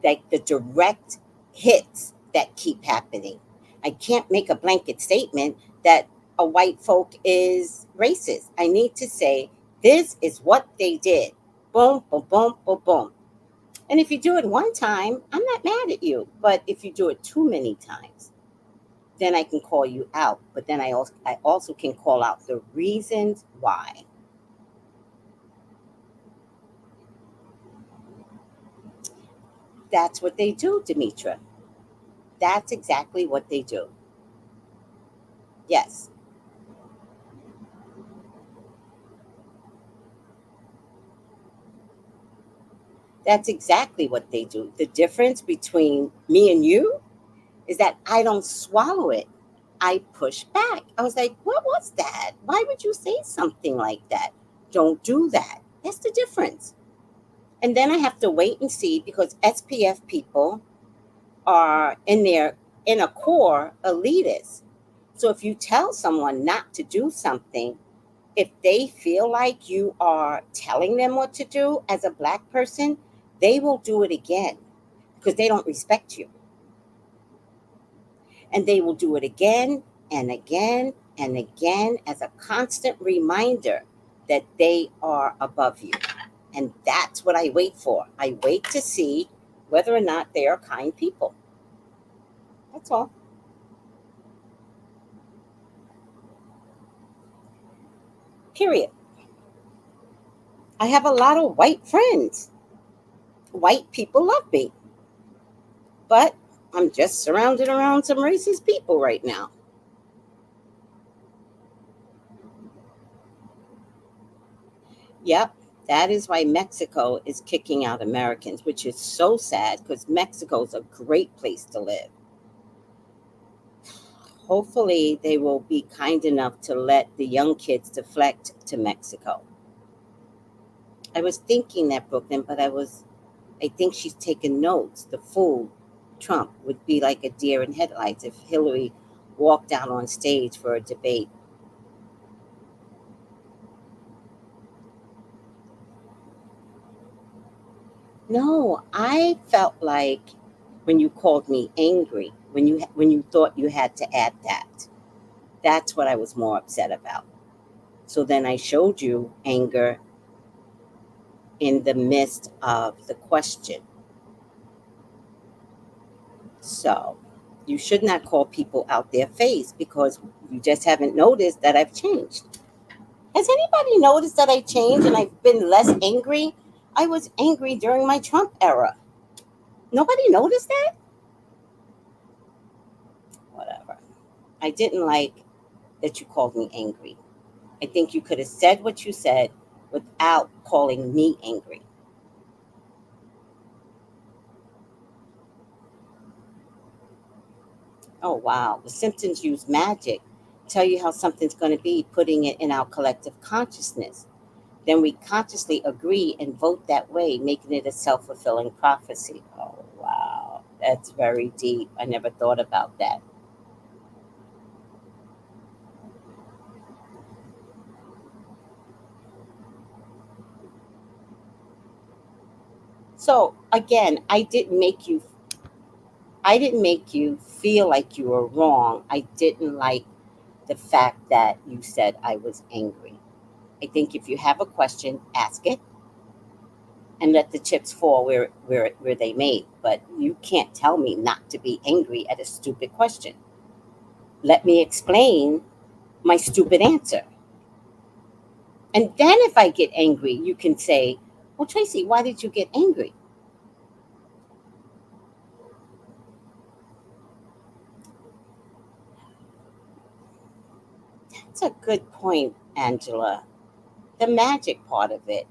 like the direct hits that keep happening. I can't make a blanket statement that a white folk is racist. I need to say this is what they did. Boom, boom, boom, boom, boom. And if you do it one time, I'm not mad at you. But if you do it too many times, then I can call you out. But then I also can call out the reasons why. That's what they do, Demetra. That's exactly what they do. Yes. That's exactly what they do. The difference between me and you is that I don't swallow it. I push back. I was like, what was that? Why would you say something like that? Don't do that. That's the difference. And then I have to wait and see because SPF people are in their in a core elitists. So if you tell someone not to do something, if they feel like you are telling them what to do as a black person, they will do it again because they don't respect you. And they will do it again and again and again as a constant reminder that they are above you. And that's what I wait for. I wait to see whether or not they are kind people. That's all. Period. I have a lot of white friends. White people love me. But I'm just surrounded around some racist people right now. Yep, that is why Mexico is kicking out Americans, which is so sad because Mexico is a great place to live. Hopefully, they will be kind enough to let the young kids deflect to Mexico. I was thinking that, Brooklyn, but I think she's taking notes. The fool, Trump, would be like a deer in headlights if Hillary walked out on stage for a debate. No, I felt like when you called me angry, when you thought you had to add that. That's what I was more upset about. So then I showed you anger in the midst of the question. So you should not call people out their face because you just haven't noticed that I've changed. Has anybody noticed that I changed and I've been less angry? I was angry during my Trump era. Nobody noticed that? Whatever. I didn't like that you called me angry. I think you could have said what you said without calling me angry. Oh, wow. The symptoms use magic, tell you how something's going to be, putting it in our collective consciousness. Then we consciously agree and vote that way, making it a self fulfilling prophecy. Oh, wow. That's very deep. I never thought about that. So again, I didn't make you feel like you were wrong. I didn't like the fact that you said I was angry. I think if you have a question, ask it and let the chips fall where they may. But you can't tell me not to be angry at a stupid question. Let me explain my stupid answer. And then if I get angry, you can say, well, Tracy, why did you get angry? That's a good point, Angela. The magic part of it.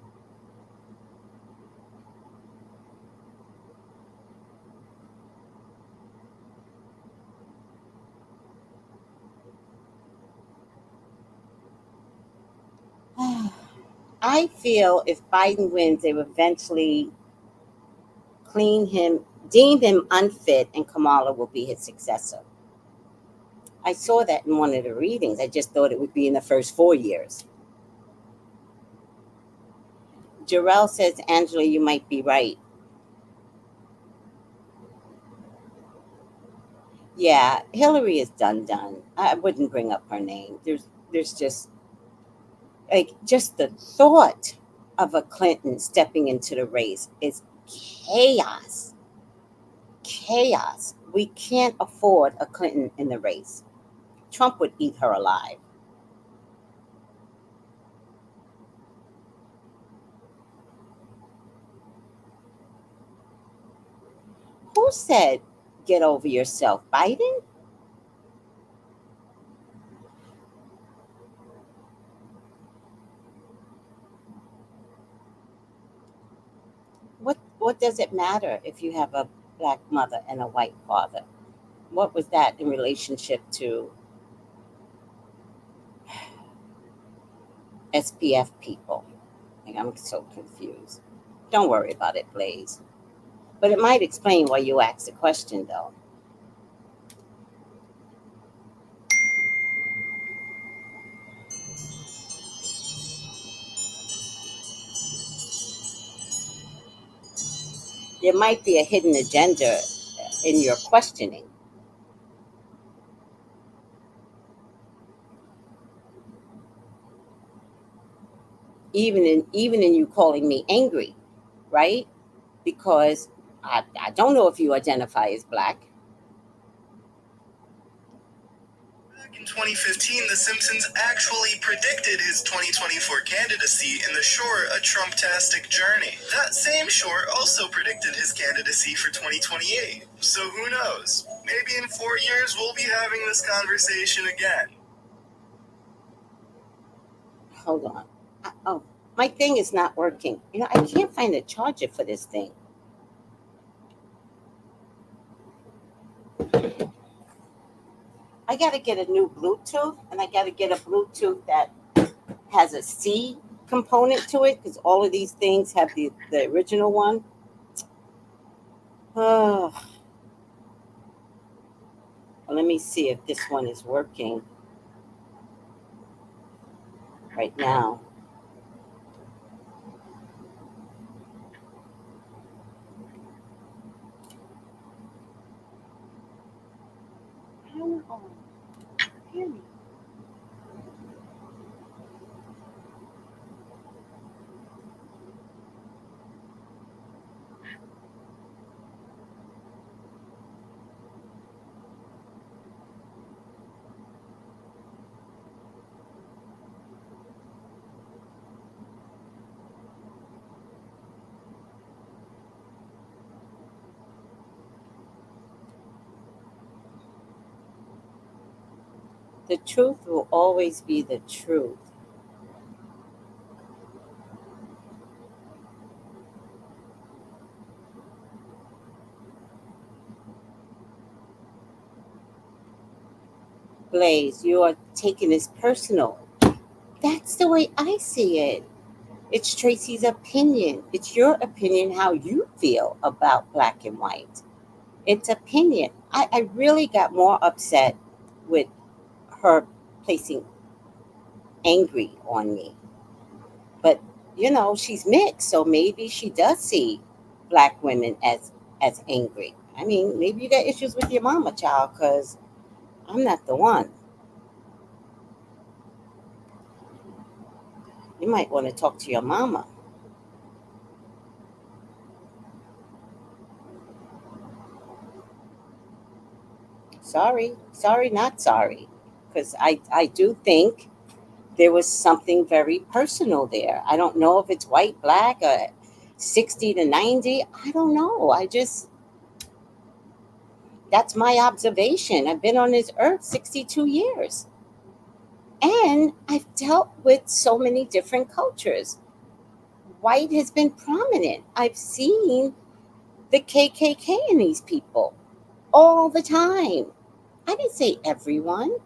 I feel if Biden wins, they will eventually clean him, deem him unfit, and Kamala will be his successor. I saw that in one of the readings. I just thought it would be in the first 4 years. Jarrell says, Angela, you might be right. Yeah, Hillary is done. I wouldn't bring up her name. There's just like just the thought of a Clinton stepping into the race is chaos. Chaos. We can't afford a Clinton in the race. Trump would eat her alive. Who said get over yourself? Biden? What does it matter if you have a black mother and a white father? What was that in relationship to SPF people? Like, I'm so confused. Don't worry about it, Blaze. But it might explain why you asked the question, though. There might be a hidden agenda in your questioning. Even in you calling me angry, right? Because I don't know if you identify as black. Back in 2015, The Simpsons actually predicted his 2024 candidacy in the short A Trump-tastic Journey. That same short also predicted his candidacy for 2028. So who knows? Maybe in 4 years we'll be having this conversation again. Hold on. Oh, my thing is not working. I can't find a charger for this thing. I got to get a new Bluetooth, and I got to get a Bluetooth that has a C component to it because all of these things have the original one. Oh, well, let me see if this one is working right now. The truth will always be the truth. Blaze, you are taking this personal. That's the way I see it. It's Tracy's opinion. It's your opinion how you feel about black and white. It's opinion. I really got more upset with her placing angry on me. But, she's mixed, so maybe she does see black women as angry. I mean, maybe you got issues with your mama, child, because I'm not the one. You might want to talk to your mama. Sorry, not sorry. Because I do think there was something very personal there. I don't know if it's white, black, 60 to 90. I don't know. That's my observation. I've been on this earth 62 years. And I've dealt with so many different cultures. White has been prominent. I've seen the KKK in these people all the time. I didn't say everyone,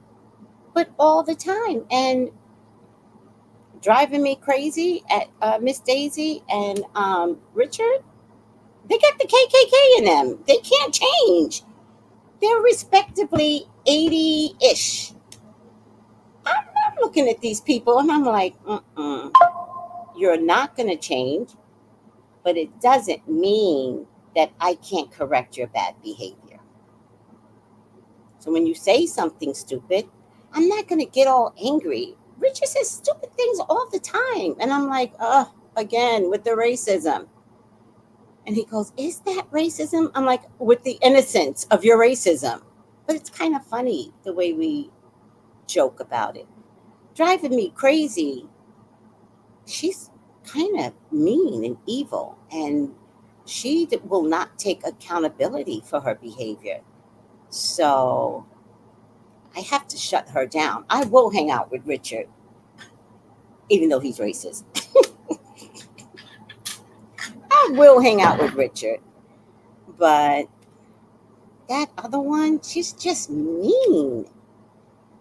but all the time. And driving me crazy at Miss Daisy and Richard, they got the KKK in them. They can't change. They're respectively 80-ish. I'm looking at these people and I'm like, you're not going to change, but it doesn't mean that I can't correct your bad behavior. So when you say something stupid, I'm not going to get all angry. Richard says stupid things all the time. And I'm like, again, with the racism. And he goes, is that racism? I'm like, with the innocence of your racism. But it's kind of funny the way we joke about it. Driving me crazy. She's kind of mean and evil. And she will not take accountability for her behavior. So I have to shut her down. I will hang out with Richard, even though he's racist. I will hang out with Richard. But that other one, she's just mean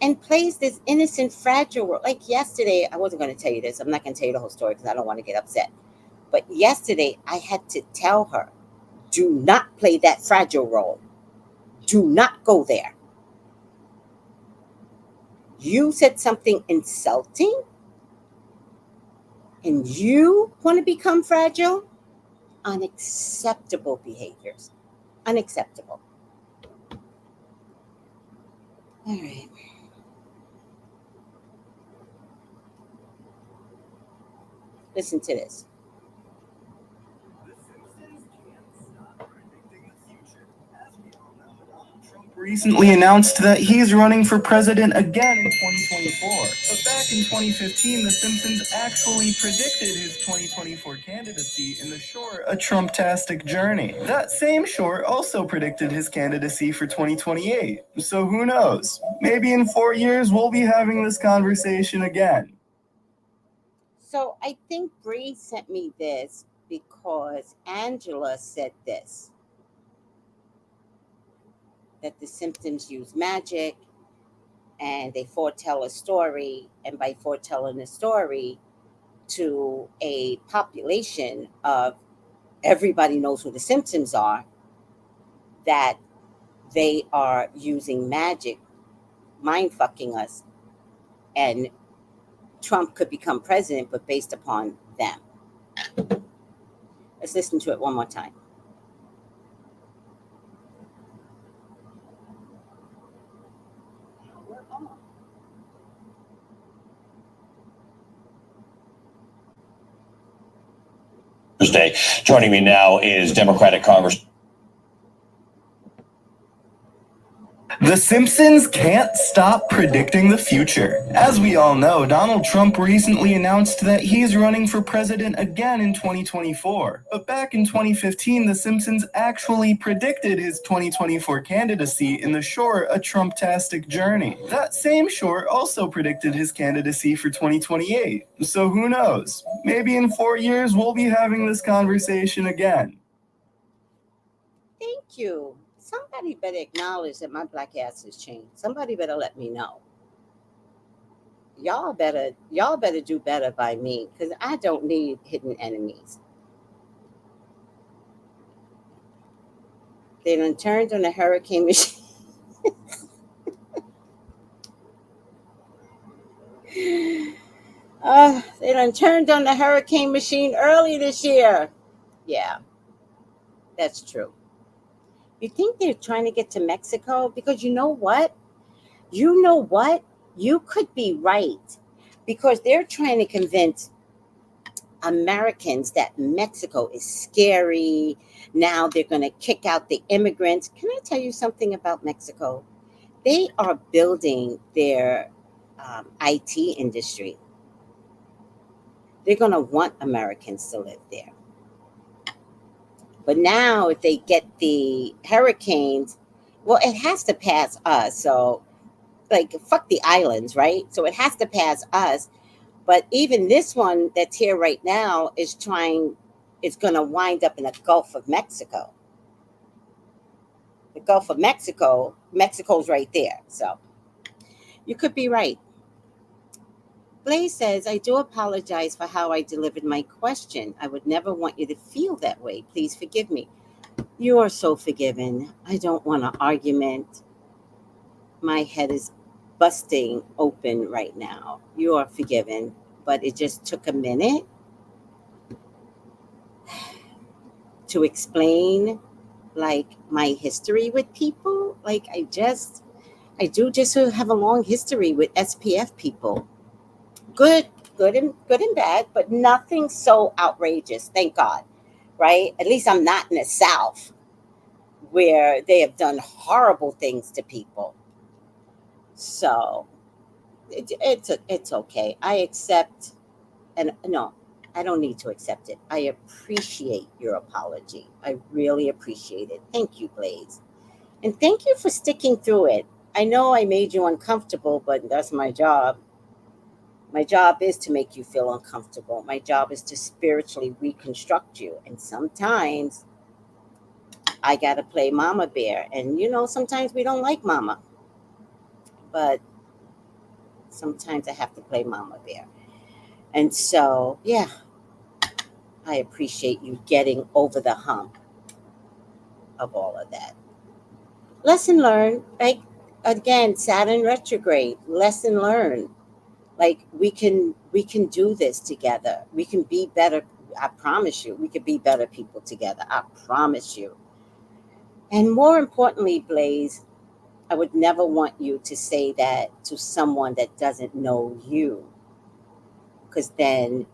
and plays this innocent, fragile role. Like yesterday, I wasn't going to tell you this. I'm not going to tell you the whole story because I don't want to get upset. But yesterday, I had to tell her, do not play that fragile role. Do not go there. You said something insulting and you want to become fragile? Unacceptable behaviors. Unacceptable. All right. Listen to this. Recently announced that he's running for president again in 2024. But back in 2015, The Simpsons actually predicted his 2024 candidacy in the short A Trump-tastic Journey. That same short also predicted his candidacy for 2028. So who knows? Maybe in 4 years we'll be having this conversation again. So I think Bree sent me this because Angela said this. That the Simpsons use magic and they foretell a story, and by foretelling a story to a population of everybody knows who the Simpsons are, that they are using magic, mind fucking us, and Trump could become president, but based upon them. Let's listen to it one more time. Thursday. Joining me now is Democratic Congress. The Simpsons can't stop predicting the future. As we all know, Donald Trump recently announced that he's running for president again in 2024. But back in 2015, The Simpsons actually predicted his 2024 candidacy in the short A Trump-tastic Journey. That same short also predicted his candidacy for 2028. So who knows? Maybe in 4 years we'll be having this conversation again. Thank you. Somebody better acknowledge that my black ass has changed. Somebody better let me know. Y'all better do better by me, because I don't need hidden enemies. They done turned on the hurricane machine. They done turned on the hurricane machine early this year. Yeah. That's true. You think they're trying to get to Mexico? Because you know what? You know what? You could be right. Because they're trying to convince Americans that Mexico is scary. Now they're going to kick out the immigrants. Can I tell you something about Mexico? They are building their IT industry. They're going to want Americans to live there. But now, if they get the hurricanes, well, it has to pass us. So, like, fuck the islands, right? So it has to pass us. But even this one that's here right now is going to wind up in the Gulf of Mexico. The Gulf of Mexico, Mexico's right there. So you could be right. Blaze says, I do apologize for how I delivered my question. I would never want you to feel that way. Please forgive me. You are so forgiven. I don't want an argument. My head is busting open right now. You are forgiven. But it just took a minute to explain like my history with people. Like I do just have a long history with SPF people. Good and bad, but nothing so outrageous, thank God. Right? At least I'm not in the South where they have done horrible things to people. So it's okay. I accept, and no, I don't need to accept it. I appreciate your apology. I really appreciate it. Thank you, Blaze. And thank you for sticking through it. I know I made you uncomfortable, but that's my job. My job is to make you feel uncomfortable. My job is to spiritually reconstruct you. And sometimes I got to play mama bear. And, sometimes we don't like mama. But sometimes I have to play mama bear. And so, yeah, I appreciate you getting over the hump of all of that. Lesson learned. Like, again, Saturn retrograde. Lesson learned. Like we can do this together. We can be better. I promise you, we could be better people together. I promise you. And more importantly, Blaze, I would never want you to say that to someone that doesn't know you, because then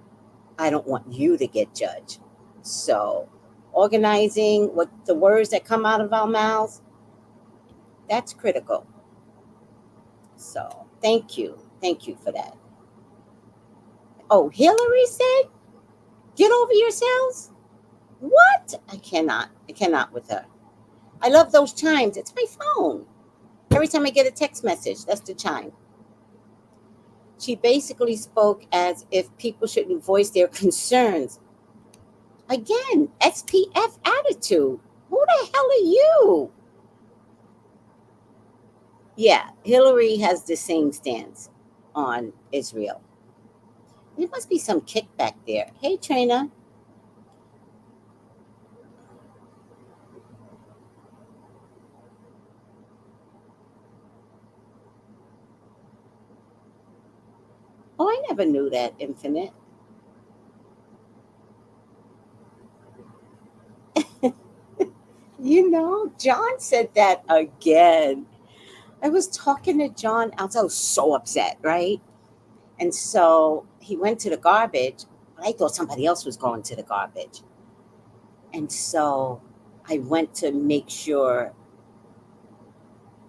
I don't want you to get judged. So organizing what the words that come out of our mouths, that's critical. So thank you for that. Oh, Hillary said, get over yourselves. What? I cannot with her. I love those chimes. It's my phone. Every time I get a text message, that's the chime. She basically spoke as if people shouldn't voice their concerns. Again, SPF attitude. Who the hell are you? Yeah, Hillary has the same stance on Israel. There must be some kickback there. Hey, Trina. Oh, I never knew that, Infinite. John said that again. I was talking to John else. I was so upset, right? And so he went to the garbage, but I thought somebody else was going to the garbage. And so I went to make sure,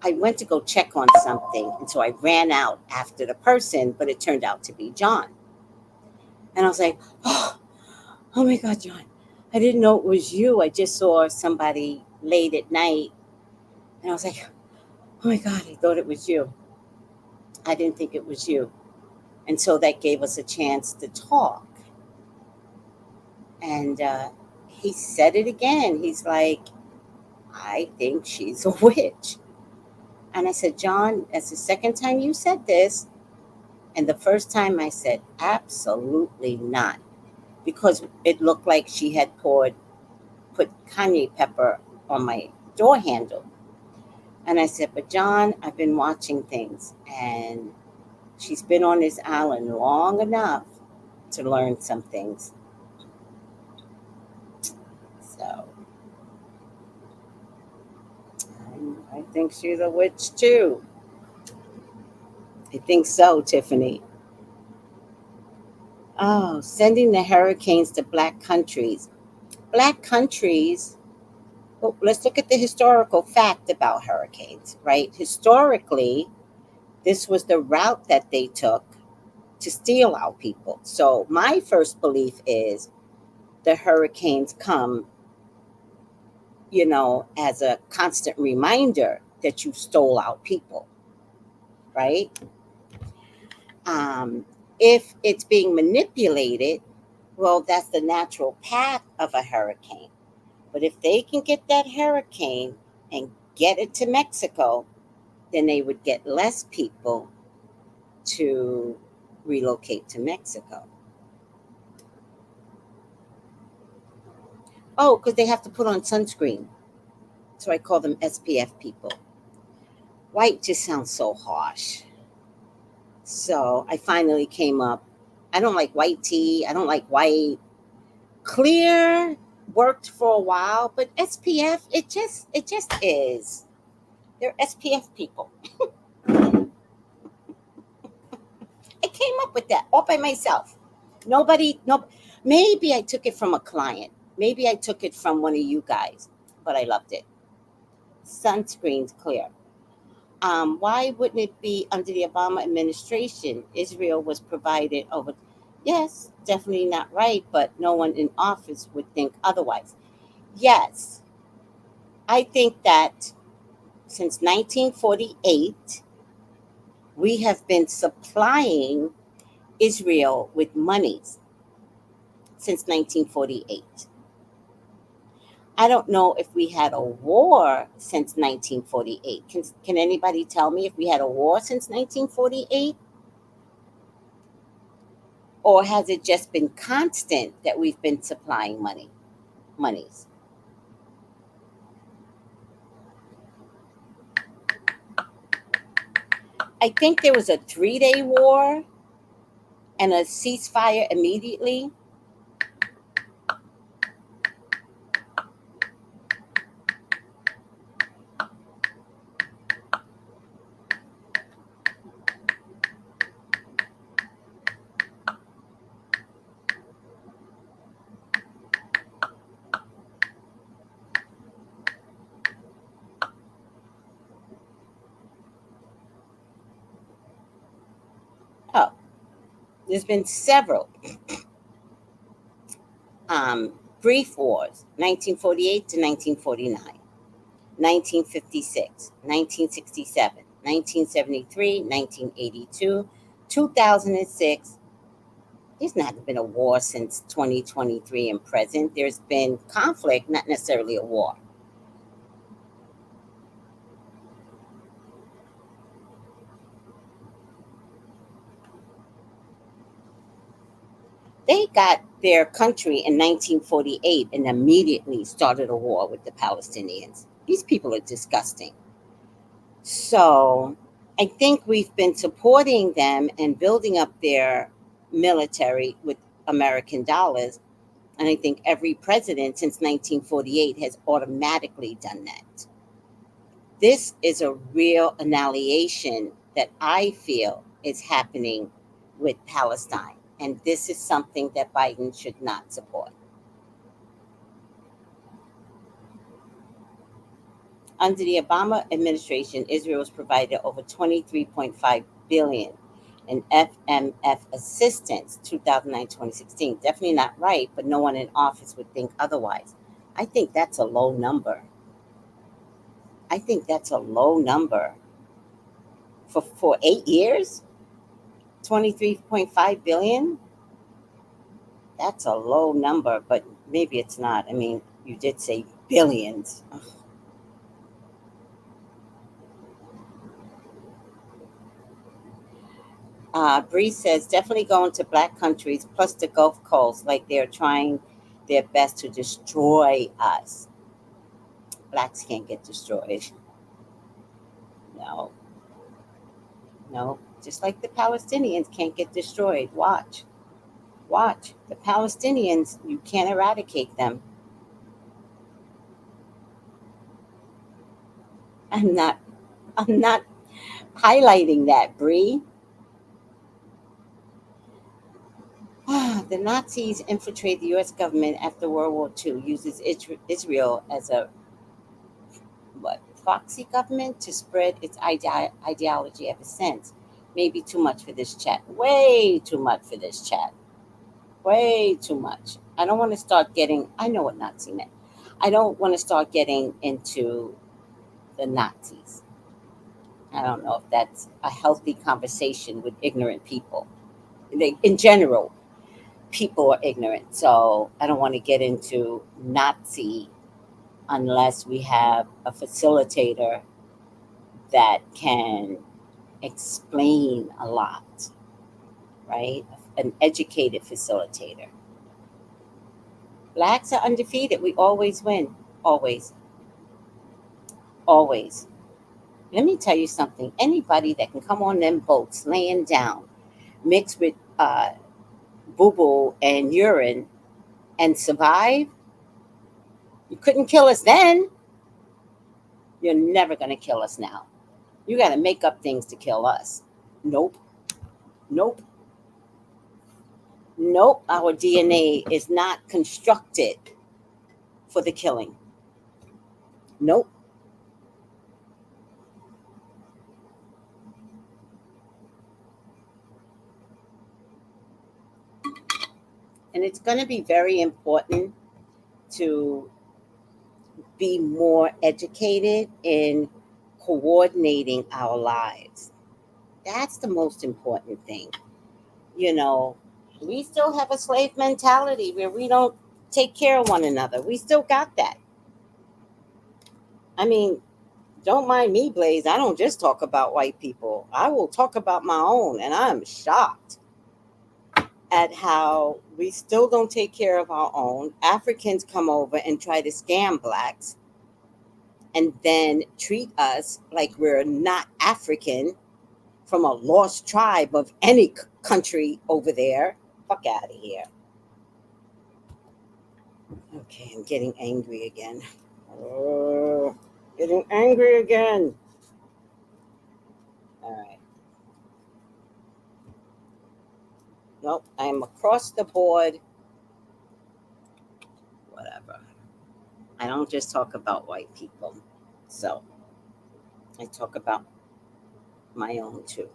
I went to go check on something. And so I ran out after the person, but it turned out to be John. And I was like, oh my God, John, I didn't know it was you. I just saw somebody late at night. And I was like, oh my God, I thought it was you. I didn't think it was you. And so that gave us a chance to talk. And he said it again. He's like, I think she's a witch. And I said, John, that's the second time you said this. And the first time I said, absolutely not. Because it looked like she had put cayenne pepper on my door handle. And I said, but John, I've been watching things. And she's been on this island long enough to learn some things. So, I think she's a witch too. I think so, Tiffany. Oh, sending the hurricanes to black countries. Black countries, well, let's look at the historical fact about hurricanes, right? Historically, this was the route that they took to steal our people. So my first belief is the hurricanes come, as a constant reminder that you stole our people, right? If it's being manipulated, well, that's the natural path of a hurricane. But if they can get that hurricane and get it to Mexico, then they would get less people to relocate to Mexico. Oh, because they have to put on sunscreen. So I call them SPF people. White just sounds so harsh. So I finally came up. I don't like white tea. I don't like white. Clear worked for a while, but SPF, it just is. They're SPF people. I came up with that all by myself. Nobody, no, maybe I took it from a client. Maybe I took it from one of you guys, but I loved it. Sunscreen's clear. Why wouldn't it be under the Obama administration? Israel was provided over. Yes, definitely not right, but no one in office would think otherwise. Yes, I think that since 1948, we have been supplying Israel with monies since 1948. I don't know if we had a war since 1948. Can anybody tell me if we had a war since 1948? Or has it just been constant that we've been supplying monies? I think there was a 3-day war and a ceasefire immediately. Oh, there's been several brief wars, 1948 to 1949. 1956, 1967, 1973, 1982, 2006. There's not been a war since 2023 and present. There's been conflict, not necessarily a war. They got their country in 1948 and immediately started a war with the Palestinians. These people are disgusting. So I think we've been supporting them and building up their military with American dollars. And I think every president since 1948 has automatically done that. This is a real annihilation that I feel is happening with Palestine. And this is something that Biden should not support. Under the Obama administration, Israel was provided over $23.5 billion in FMF assistance, 2009-2016. Definitely not right, but no one in office would think otherwise. I think that's a low number. I think that's a low number. For 8 years, 23.5 billion. That's a low number, but maybe it's not. I mean, you did say billions. Bree says definitely going to black countries plus the Gulf Coast, like they're trying their best to destroy us. Blacks can't get destroyed. No, no. Just like the Palestinians can't get destroyed. Watch. Watch. The Palestinians, you can't eradicate them. I'm not highlighting that, Bree. The Nazis infiltrated the U.S. government after World War II, uses Israel as a proxy government to spread its ideology ever since. Maybe too much for this chat. Way too much for this chat. Way too much. I don't want to start getting. I know what Nazi meant. I don't want to start getting into the Nazis. I don't know if that's a healthy conversation with ignorant people. In general, people are ignorant, so I don't want to get into Nazi unless we have a facilitator that can explain a lot, right? An educated facilitator. Blacks are undefeated. We always win. Always. Always. Let me tell you something. Anybody that can come on them boats laying down, mixed with boo-boo and urine and survive, you couldn't kill us then. You're never going to kill us now. You got to make up things to kill us. Nope. Nope. Nope. Our DNA is not constructed for the killing. Nope. And it's going to be very important to be more educated in coordinating our lives. That's the most important thing. You know, we still have a slave mentality where we don't take care of one another. We still got that. I mean, don't mind me, Blaze. I don't just talk about white people. I will talk about my own, and I'm shocked at how we still don't take care of our own. Africans come over and try to scam blacks and then treat us like we're not African from a lost tribe of any country over there. Fuck out of here. Okay, I'm getting angry again. Oh, getting angry again. All right. Nope, I'm across the board. Whatever. I don't just talk about white people. So I talk about my own too.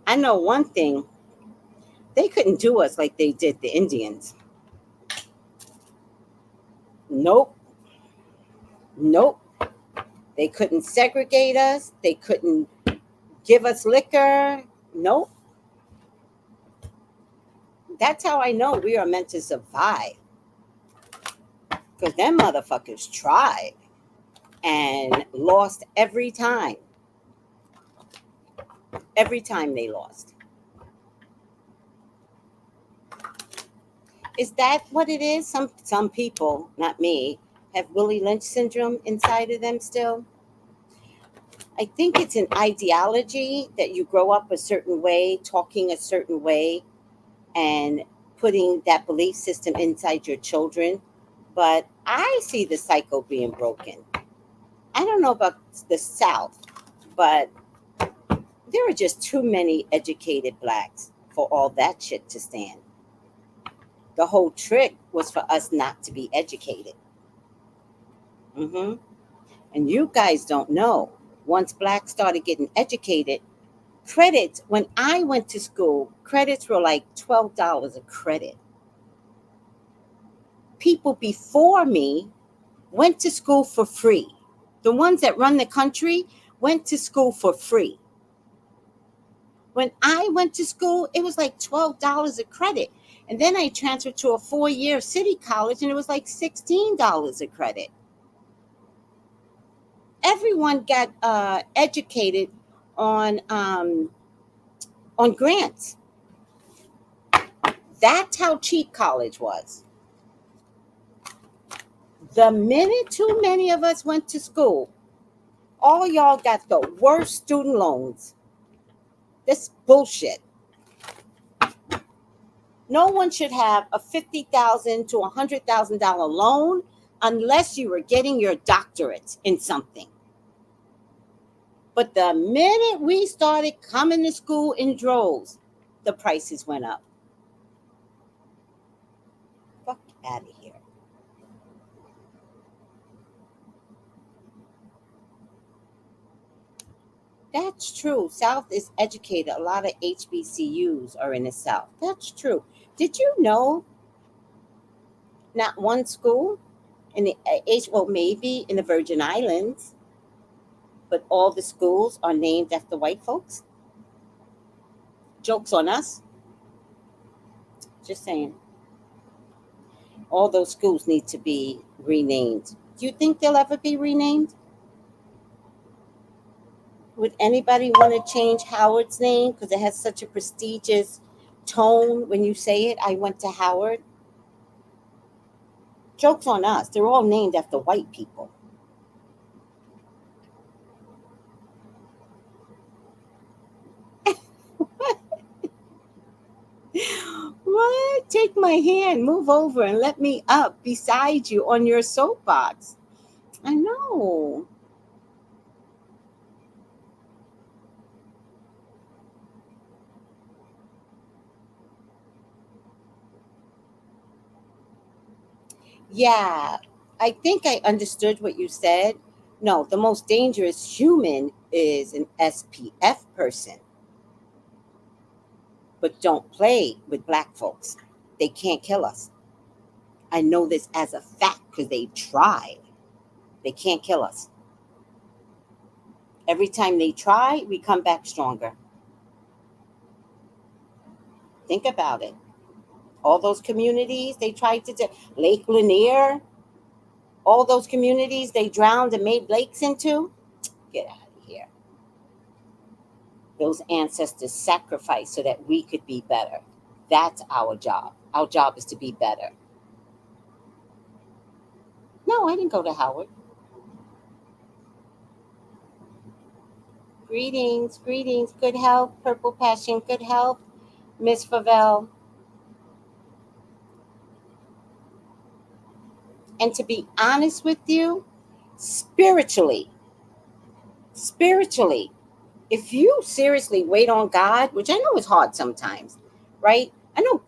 I know one thing. They couldn't do us like they did the Indians. Nope. Nope. They couldn't segregate us. They couldn't give us liquor. Nope. That's how I know we are meant to survive. Because them motherfuckers tried and lost every time. Every time they lost. Is that what it is? Some people, not me, have Willie Lynch syndrome inside of them still. I think it's an ideology that you grow up a certain way, talking a certain way, and putting that belief system inside your children. But I see the cycle being broken. I don't know about the South, but there are just too many educated blacks for all that shit to stand. The whole trick was for us not to be educated. And you guys don't know. Once blacks started getting educated, credits, when I went to school, credits were like $12 a credit. People before me went to school for free. The ones that run the country went to school for free. When I went to school, it was like $12 a credit. And then I transferred to a 4-year city college, and it was like $16 a credit. Everyone got educated on grants. That's how cheap college was. The minute too many of us went to school, all y'all got the worst student loans. This bullshit. No one should have a $50,000 to $100,000 loan unless you were getting your doctorate in something. But the minute we started coming to school in droves, the prices went up. Fuck out of here. That's true. South is educated. A lot of HBCUs are in the South. That's true. Did you know not one school in the well, maybe in the Virgin Islands, but all the schools are named after white folks? Joke's on us. Just saying. All those schools need to be renamed. Do you think they'll ever be renamed? Would anybody want to change Howard's name because it has such a prestigious tone when you say it? I went to Howard. Joke's on us. They're all named after white people. What? Take my hand, move over, and let me up beside you on your soapbox. I know. Yeah, I think I understood what you said. No, the most dangerous human is an SPF person. But don't play with black folks. They can't kill us. I know this as a fact because they tried. They can't kill us. Every time they try, we come back stronger. Think about it. All those communities they tried to do, Lake Lanier, all those communities they drowned and made lakes into, get out of here. Those ancestors sacrificed so that we could be better. That's our job. Our job is to be better. No, I didn't go to Howard. Greetings, greetings. Good health, Purple Passion. Good health, Miss Favell. And to be honest with you, spiritually, if you seriously wait on God, which I know is hard sometimes, right? I know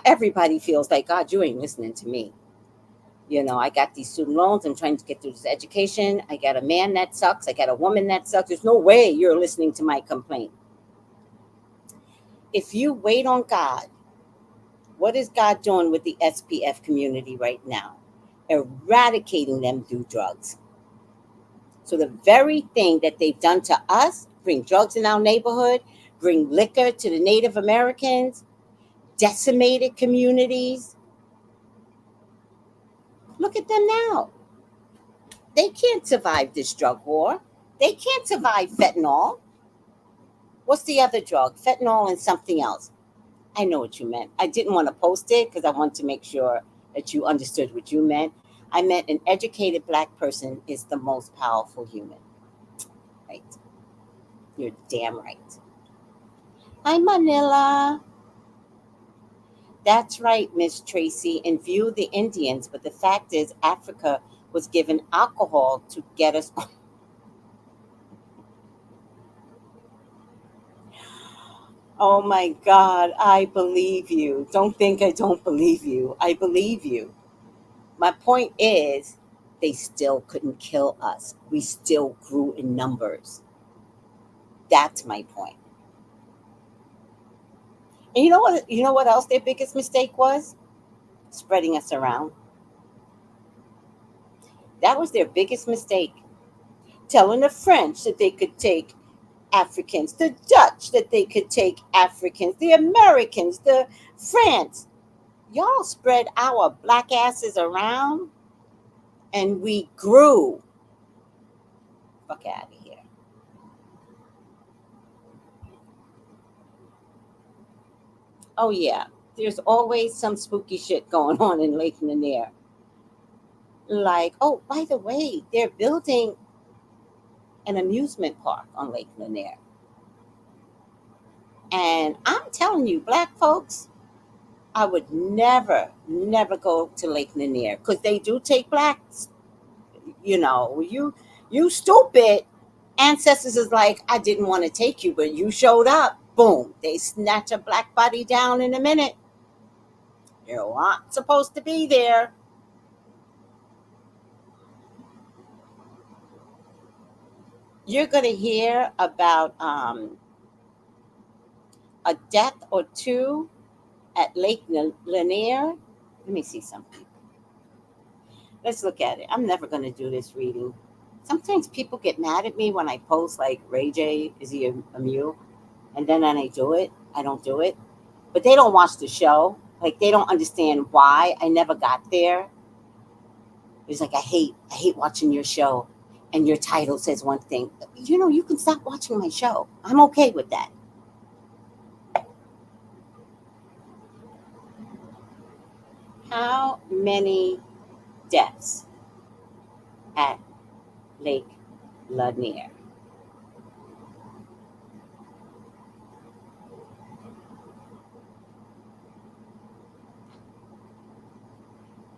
everybody feels like, God, you ain't listening to me. You know, I got these student loans. I'm trying to get through this education. I got a man that sucks. I got a woman that sucks. There's no way you're listening to my complaint. If you wait on God, what is God doing with the SPF community right now? Eradicating them through drugs. So the very thing that they've done to us, bring drugs in our neighborhood, bring liquor to the Native Americans, decimated communities. Look at them now. They can't survive this drug war. They can't survive fentanyl. What's the other drug? Fentanyl and something else. I know what you meant. I didn't want to post it because I wanted to make sure that you understood what you meant. I meant an educated black person is the most powerful human. Right. You're damn right. Hi, Manila. That's right, Miss Tracy. And view the Indians. But the fact is, Africa was given alcohol to get us. Oh my God, I believe you. Don't think I don't believe you. I believe you. My point is, they still couldn't kill us. We still grew in numbers. That's my point. And you know what? You know what else their biggest mistake was? Spreading us around. That was their biggest mistake. Telling the French that they could take Africans, the Dutch that they could take Africans, the Americans, the France. Y'all spread our black asses around and we grew. Fuck out of here. Oh yeah, there's always some spooky shit going on in Lake Lanier. Like, oh, by the way, they're building an amusement park on Lake Lanier. And I'm telling you, black folks, I would never go to Lake Lanier because they do take blacks. You stupid. Ancestors is like, I didn't want to take you, but you showed up. Boom. They snatch a black body down in a minute. You aren't supposed to be there. You're going to hear about a death or two at Lake Lanier. Let me see something. Let's look at it. I'm never going to do this reading. Sometimes people get mad at me when I post like RayJ, is he a mule? And then when I do it, I don't do it. But they don't watch the show. Like they don't understand why I never got there. It's like I hate watching your show and your title says one thing. You can stop watching my show. I'm okay with that. How many deaths at Lake Lanier?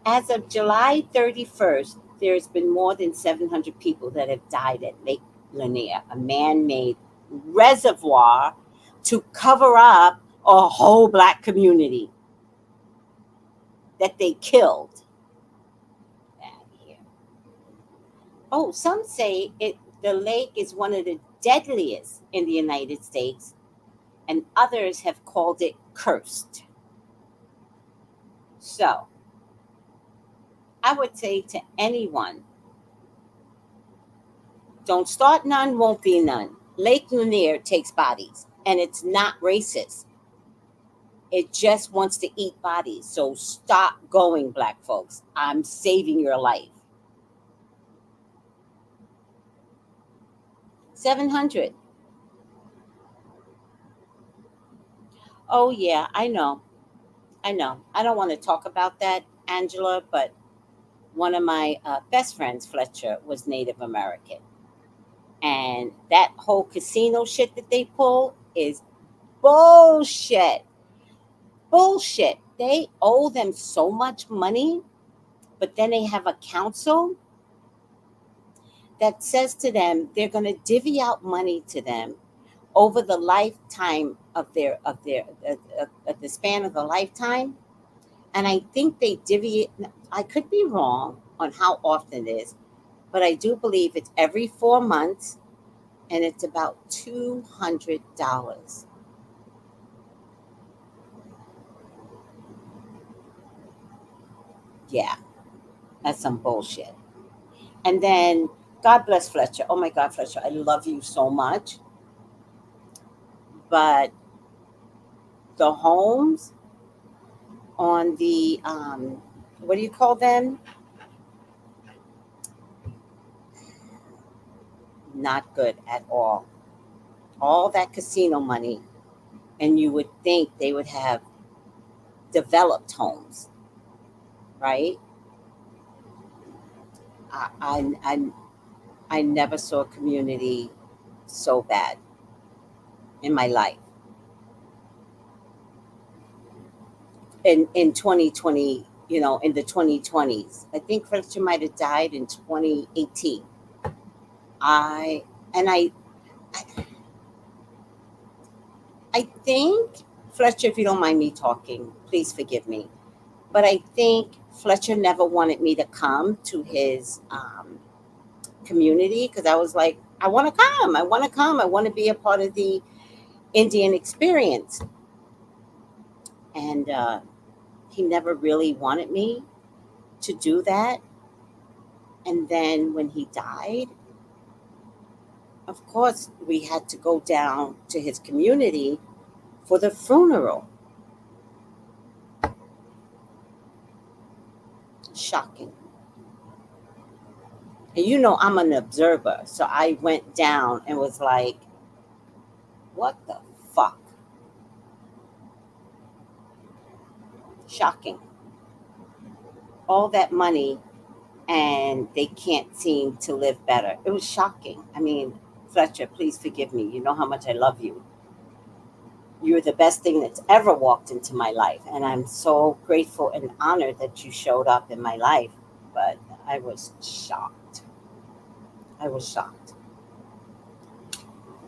As of July 31st, there's been more than 700 people that have died at Lake Lanier, a man-made reservoir to cover up a whole black community that they killed. Oh, some say the lake is one of the deadliest in the United States, and others have called it cursed. So, I would say to anyone, don't start none, won't be none. Lake Lanier takes bodies, and it's not racist. It just wants to eat bodies. So stop going, black folks. I'm saving your life. 700. Oh, yeah, I know. I don't want to talk about that, Angela, but one of my best friends, Fletcher, was Native American. And that whole casino shit that they pull is bullshit. Bullshit. They owe them so much money, but then they have a council that says to them they're going to divvy out money to them over the lifetime of the span of the lifetime. And I think they divvy it. I could be wrong on how often it is, but I do believe it's every 4 months, and it's about $200. Yeah, that's some bullshit. And then, God bless Fletcher. Oh my God, Fletcher, I love you so much. But the homes on the, what do you call them? Not good at all. All that casino money, and you would think they would have developed homes, right? I never saw a community so bad in my life. In 2020, in the 2020s, I think Fletcher might have died in 2018. I think, Fletcher, if you don't mind me talking, please forgive me, but I think Fletcher never wanted me to come to his community because I was like, I want to come. I want to be a part of the Indian experience. And he never really wanted me to do that. And then when he died, of course, we had to go down to his community for the funeral. Shocking. And I'm an observer, so I went down and was like, what the fuck? Shocking. All that money, and they can't seem to live better. It was shocking. I mean, Fletcher, please forgive me. You know how much I love you. You're the best thing that's ever walked into my life. And I'm so grateful and honored that you showed up in my life. But I was shocked. I was shocked.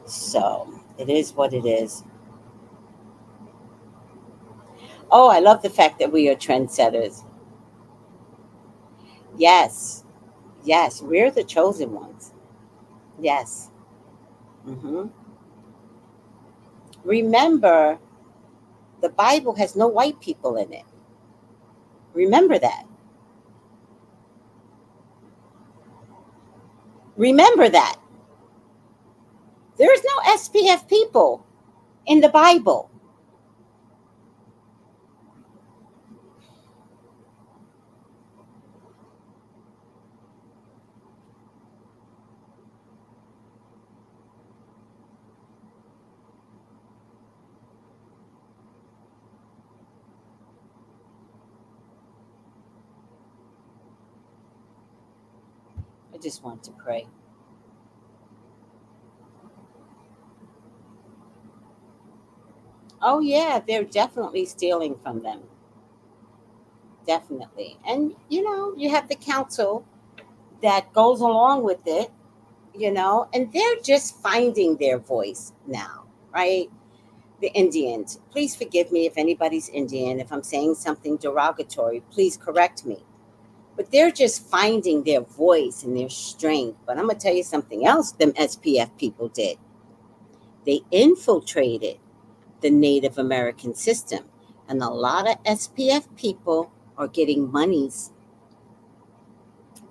So it is what it is. Oh, I love the fact that we are trendsetters. Yes. Yes. We're the chosen ones. Yes. hmm Remember, the Bible has no white people in it. Remember that. Remember that. There's no SPF people in the Bible. I just want to pray. Oh, yeah, they're definitely stealing from them. Definitely. And, you have the council that goes along with it, and they're just finding their voice now, right? The Indians. Please forgive me if anybody's Indian. If I'm saying something derogatory, please correct me. But they're just finding their voice and their strength. But I'm going to tell you something else them SPF people did. They infiltrated the Native American system. And a lot of SPF people are getting monies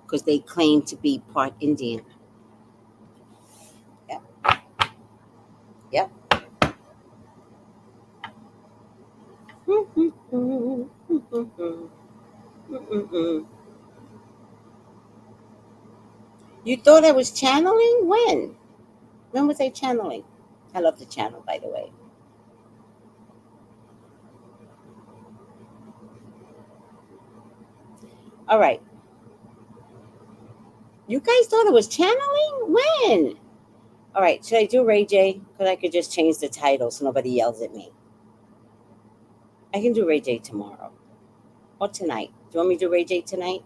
because they claim to be part Indian. Yep. Yep. You thought I was channeling? When? When was I channeling? I love the channel, by the way. All right. You guys thought it was channeling? When? All right. Should I do RayJ? Because I could just change the title so nobody yells at me. I can do RayJ tomorrow or tonight. Do you want me to do RayJ tonight?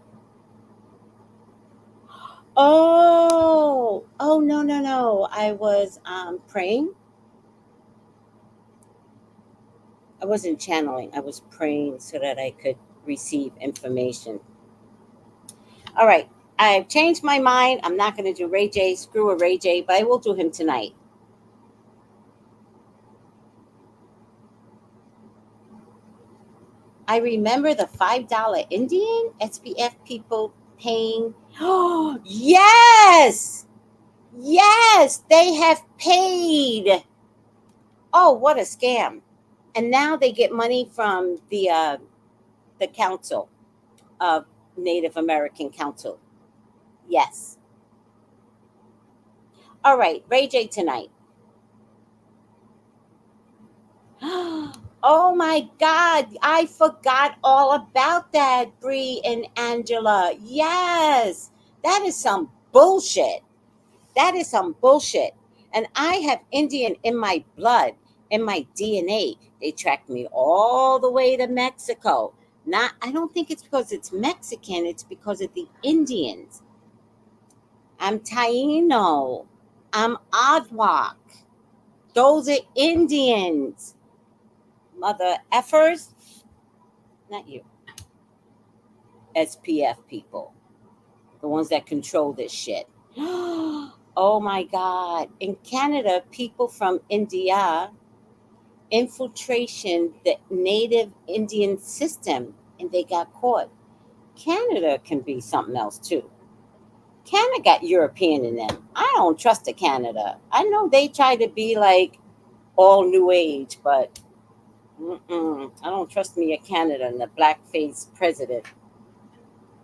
Oh, no. I was praying. I wasn't channeling. I was praying so that I could receive information. All right. I've changed my mind. I'm not going to do RayJ. Screw a RayJ, but I will do him tonight. I remember the $5 Indian SPF people paying. Oh, yes. Yes, they have paid. Oh, what a scam. And now they get money from the council of Native American Council. Yes. All right, RayJ tonight. Oh my God, I forgot all about that, Bree and Angela. Yes, that is some bullshit. That is some bullshit. And I have Indian in my blood, in my DNA. They tracked me all the way to Mexico. I don't think it's because it's Mexican, it's because of the Indians. I'm Taino. I'm Adwak. Those are Indians. Mother effers. Not you. SPF people. The ones that control this shit. Oh my God. In Canada, people from India infiltration the native Indian system and they got caught. Canada can be something else too. Canada got European in them. I don't trust the Canada. I know they try to be like all new age, but I don't trust me a Canada and the blackface president.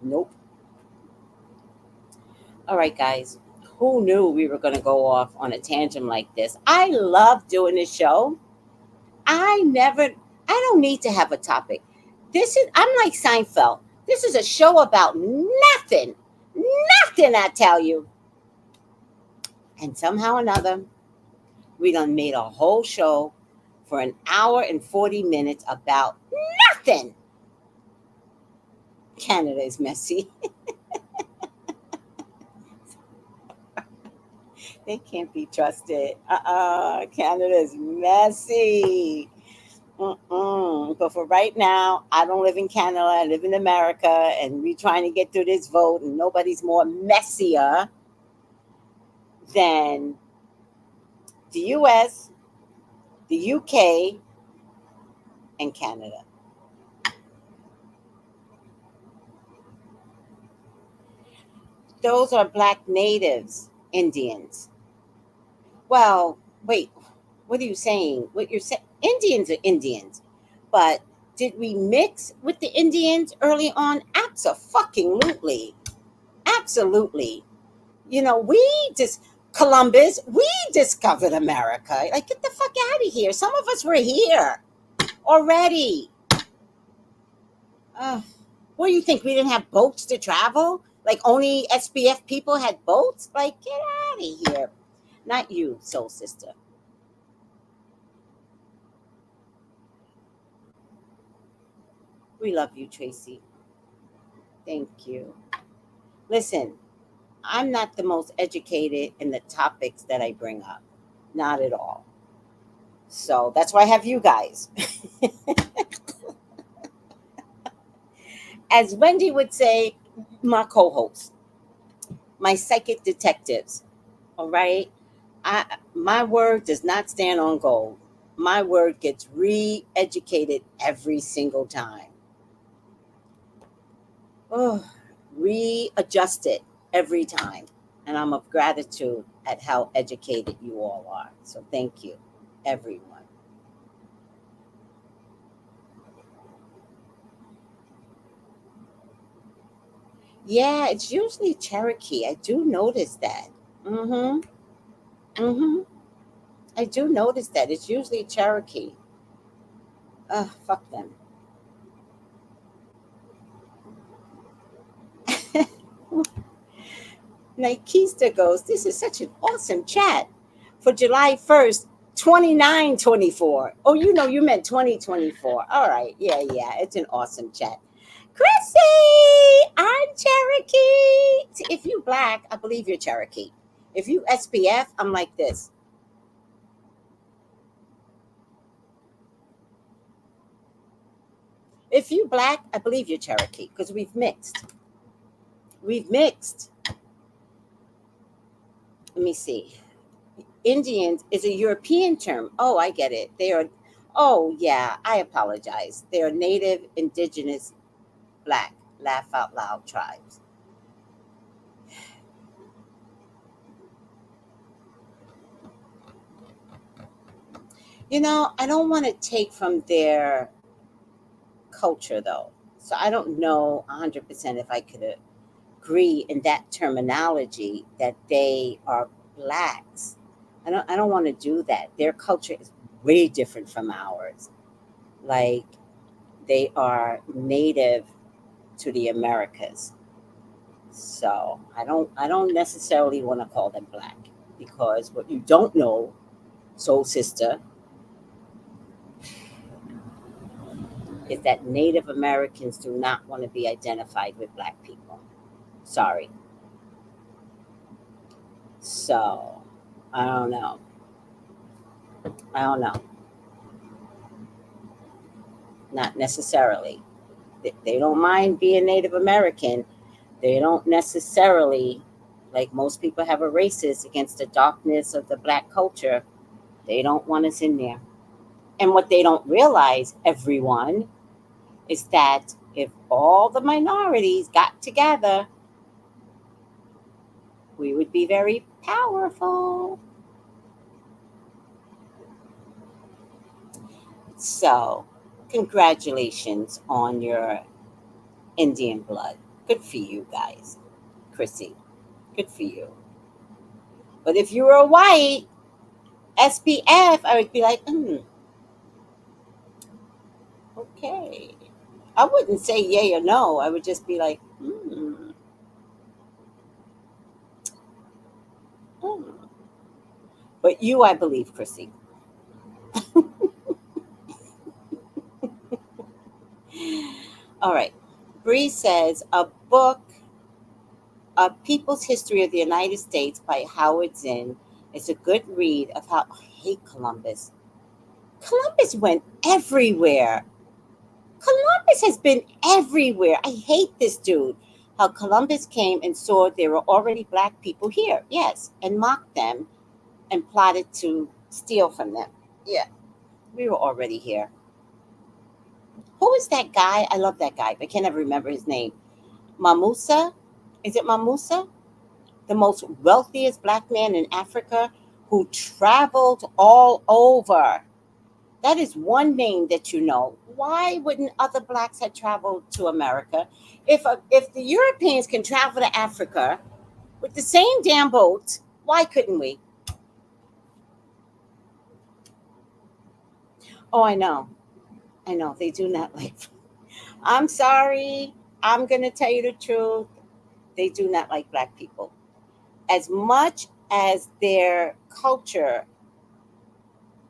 Nope. All right, guys. Who knew we were going to go off on a tangent like this? I love doing this show. I don't need to have a topic. I'm like Seinfeld. This is a show about nothing. Nothing, I tell you. And somehow or another, we done made a whole show for an hour and 40 minutes about nothing. Canada is messy. They can't be trusted. Canada is messy. But for right now, I don't live in Canada. I live in America, and we're trying to get through this vote, and nobody's more messier than the US, the UK, and Canada. Those are Black natives, Indians. Well, wait, what are you saying? What you're saying? Indians are Indians, but did we mix with the Indians early on? Absolutely, absolutely. We just Columbus. We discovered America. Like, get the fuck out of here. Some of us were here already. What do you think? We didn't have boats to travel? Like, only SPF people had boats? Like, get out of here. Not you, soul sister. We love you, Tracy. Thank you. Listen, I'm not the most educated in the topics that I bring up. Not at all. So that's why I have you guys. As Wendy would say, my co-host, my psychic detectives. All right. My word does not stand on gold. My word gets re-educated every single time. Readjusted every time. And I'm of gratitude at how educated you all are. So thank you, everyone. Yeah, it's usually Cherokee. I do notice that. Mm-hmm. Mm-hmm. I do notice that. It's usually Cherokee. Fuck them. Nikista goes, this is such an awesome chat for July 1st, 2924. Oh, you meant 2024. All right. Yeah. It's an awesome chat. Chrissy, I'm Cherokee. See, if you Black, I believe you're Cherokee. If you SPF, I'm like this. If you Black, I believe you're Cherokee because we've mixed. We've mixed. Let me see. Indians is a European term. Oh, I get it. They are, oh, yeah, I apologize. They are native, indigenous, Black, laugh out loud tribes. I don't want to take from their culture, though. So I don't know 100% if I could agree in that terminology that they are Blacks. I don't want to do that. Their culture is way different from ours. Like, they are native to the Americas. So I don't necessarily want to call them Black, because what you don't know, soul sister, is that Native Americans do not want to be identified with Black people. Sorry. So I don't know. Not necessarily. They don't mind being Native American. They don't necessarily, like most people have a racist against the darkness of the Black culture. They don't want us in there. And what they don't realize, everyone, is that if all the minorities got together, we would be very powerful. So, congratulations on your Indian blood. Good for you guys. Chrissy, good for you. But if you were a white SPF, I would be like, okay. I wouldn't say yay or no. I would just be like, hmm. But you, I believe, Chrissy. All right. Bree says a book, A People's History of the United States by Howard Zinn is a good read of how I hate Columbus. Columbus went everywhere. Columbus has been everywhere. I hate this dude. How Columbus came and saw there were already black people here, yes, and mocked them and plotted to steal from them. Yeah, we were already here. Who is that guy? I love that guy, but I can't ever remember his name. Mamusa? Is it Mamusa? The most wealthiest black man in Africa who traveled all over. That is one name that you know. Why wouldn't other blacks have traveled to America? If the Europeans can travel to Africa with the same damn boat, why couldn't we? Oh, I know. I know. They do not like. I'm sorry. I'm going to tell you the truth. They do not like black people. As much as their culture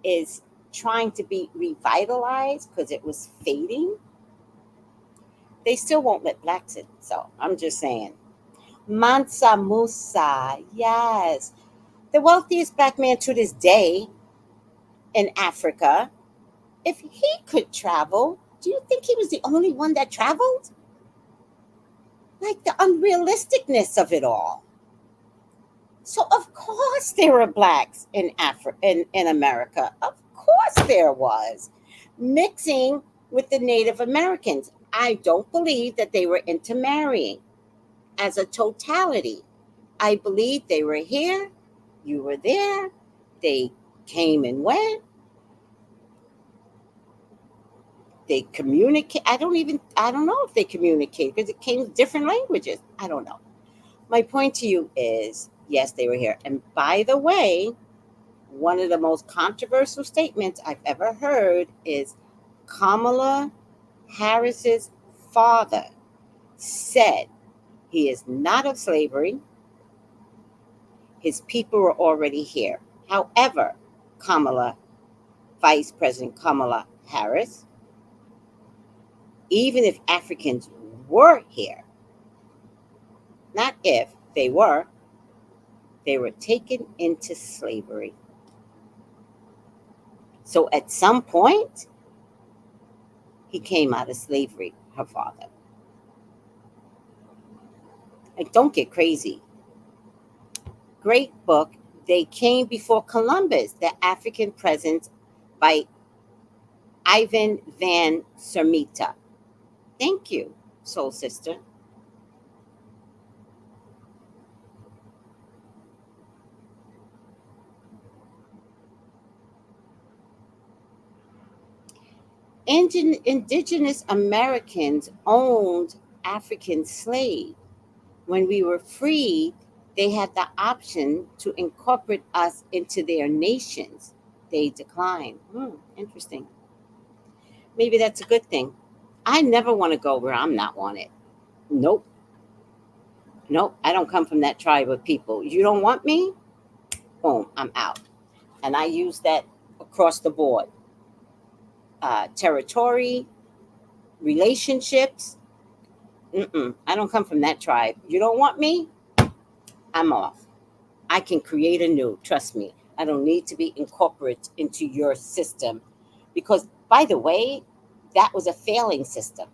is trying to be revitalized because it was fading, they still won't let blacks in. So I'm just saying. Mansa Musa, yes. The wealthiest black man to this day in Africa. If he could travel, do you think he was the only one that traveled? Like the unrealisticness of it all. So of course there were blacks in in America. Of course there was. Mixing with the Native Americans. I don't believe that they were intermarrying as a totality. I believe they were here, you were there, they came and went, they communicate. I don't know if they communicate because it came different languages. I don't know. My point to you is, yes, they were here. And by the way, one of the most controversial statements I've ever heard is Kamala Harris's father said he is not of slavery. His people were already here. However, Vice President Kamala Harris, even if Africans were here, not if they were taken into slavery. So at some point, he came out of slavery, her father. Like, don't get crazy. Great book. They Came Before Columbus, The African Presence by Ivan van Sermita. Thank you, Soul Sister. Indigenous Americans owned African slaves. When we were freed, they had the option to incorporate us into their nations. They declined. Interesting. Maybe that's a good thing. I never want to go where I'm not wanted. Nope. Nope. I don't come from that tribe of people. You don't want me? Boom, I'm out. And I use that across the board. Territory, relationships. I don't come from that tribe. You don't want me? I'm off. I can create a new. Trust me. I don't need to be incorporated into your system. Because, by the way, that was a failing system.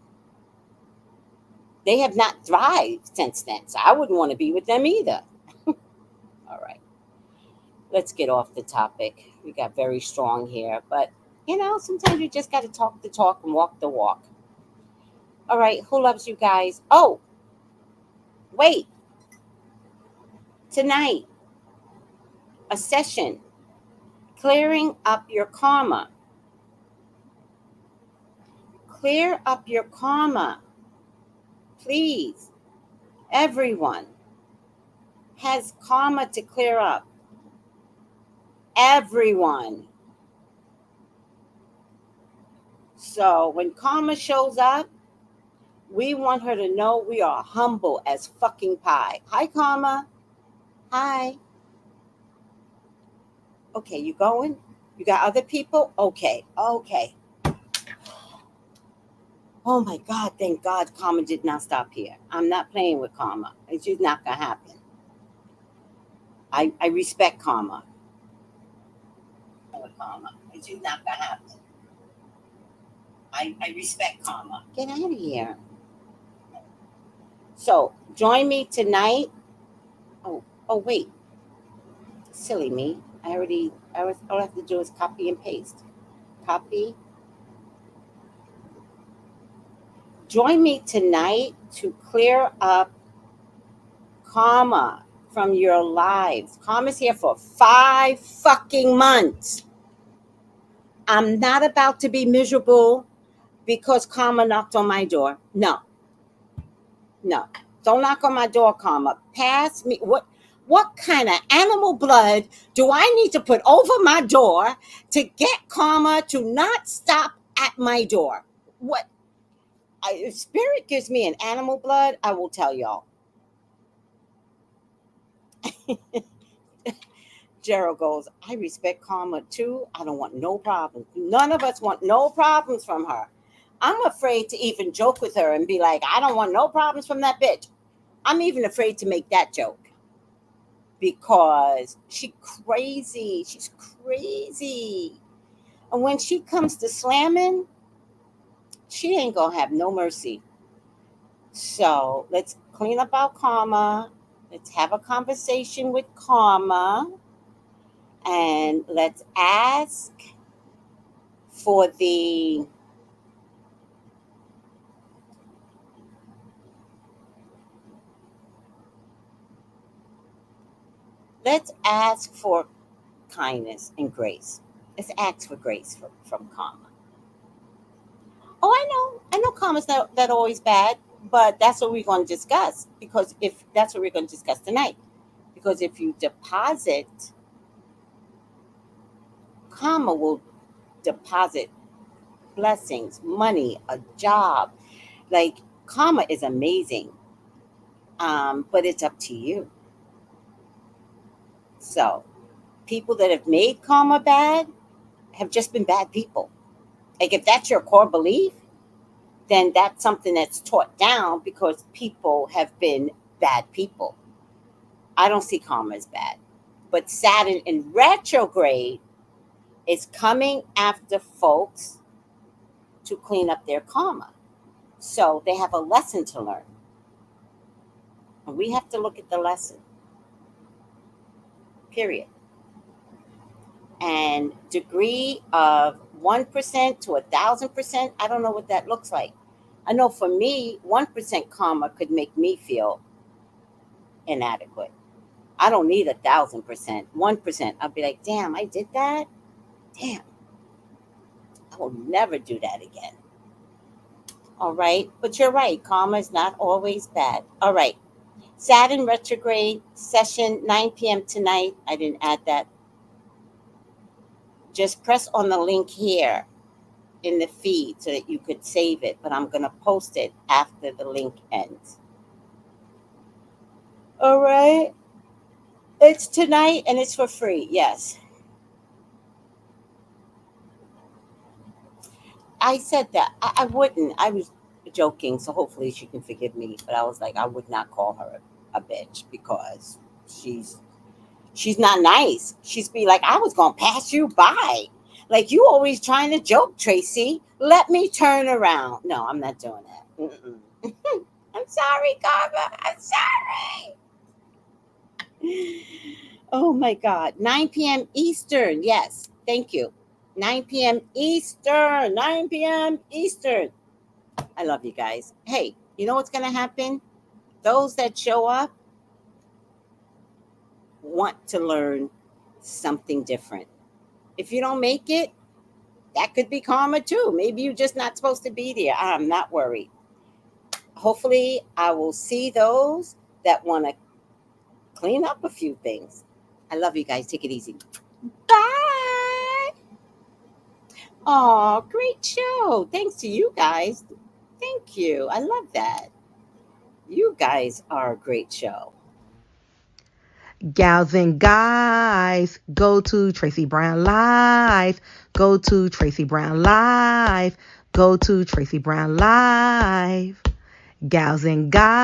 They have not thrived since then. So I wouldn't want to be with them either. All right. Let's get off the topic. We got very strong here. But, sometimes you just got to talk the talk and walk the walk. All right. Who loves you guys? Oh, wait. Tonight, a session. Clearing up your karma. Clear up your karma. Please. Everyone has karma to clear up. Everyone. So when karma shows up, we want her to know we are humble as fucking pie. Hi, karma. Hi. Okay, you going? You got other people? Okay. Oh my God, thank God karma did not stop here. I'm not playing with karma. It's just not going to happen. I respect karma. With karma. It's just not going to happen. I respect karma. Get out of here. So join me tonight. Oh, wait. Silly me. All I have to do is copy and paste. Copy. Join me tonight to clear up karma from your lives. Karma's here for 5 fucking months. I'm not about to be miserable because karma knocked on my door. No. Don't knock on my door, karma. Pass me. What kind of animal blood do I need to put over my door to get karma to not stop at my door? What? If spirit gives me an animal blood, I will tell y'all. Gerald goes, I respect karma too. I don't want no problems. None of us want no problems from her. I'm afraid to even joke with her and be like, I don't want no problems from that bitch. I'm even afraid to make that joke because she's crazy. She's crazy. And when she comes to slamming, she ain't going to have no mercy. So let's clean up our karma. Let's have a conversation with karma. And let's ask for the kindness and grace. Let's ask for grace from karma. Oh, I know karma's not always bad, but that's what we're going to discuss. Because if that's what we're going to discuss tonight. Because if you deposit, karma will deposit blessings, money, a job. Like, karma is amazing. But it's up to you. So people that have made karma bad have just been bad people. Like, if that's your core belief, then that's something that's taught down because people have been bad people. I don't see karma as bad. But Saturn in retrograde is coming after folks to clean up their karma. So they have a lesson to learn. And we have to look at the lesson. Period. And degree of 1% to 1,000%, I don't know what that looks like. I know for me, 1% karma could make me feel inadequate. I don't need 1,000%. 1%, I'll be like, damn, I did that? Damn. I will never do that again. All right. But you're right. Karma is not always bad. All right. Saturn retrograde session, 9 p.m. tonight. I didn't add that. Just press on the link here in the feed so that you could save it. But I'm going to post it after the link ends. All right. It's tonight and it's for free. Yes. I said that. I wouldn't. I was joking, so hopefully she can forgive me. But I was like, I would not call her a bitch because she's not nice. She's be like, I was gonna pass you by. Like, you always trying to joke, Tracy. Let me turn around. No, I'm not doing that. I'm sorry, Karma. I'm sorry. Oh my God. 9 p.m. Eastern. Yes. Thank you. 9 p.m. Eastern. 9 p.m. Eastern. I love you guys. Hey, you know what's going to happen? Those that show up want to learn something different. If you don't make it, that could be karma too. Maybe you're just not supposed to be there. I'm not worried. Hopefully, I will see those that want to clean up a few things. I love you guys. Take it easy. Bye. Oh, great show. Thanks to you guys. Thank you. I love that. You guys are a great show. Gals and guys, go to Tracy Brown Live. Go to Tracy Brown Live. Go to Tracy Brown Live. Gals and guys.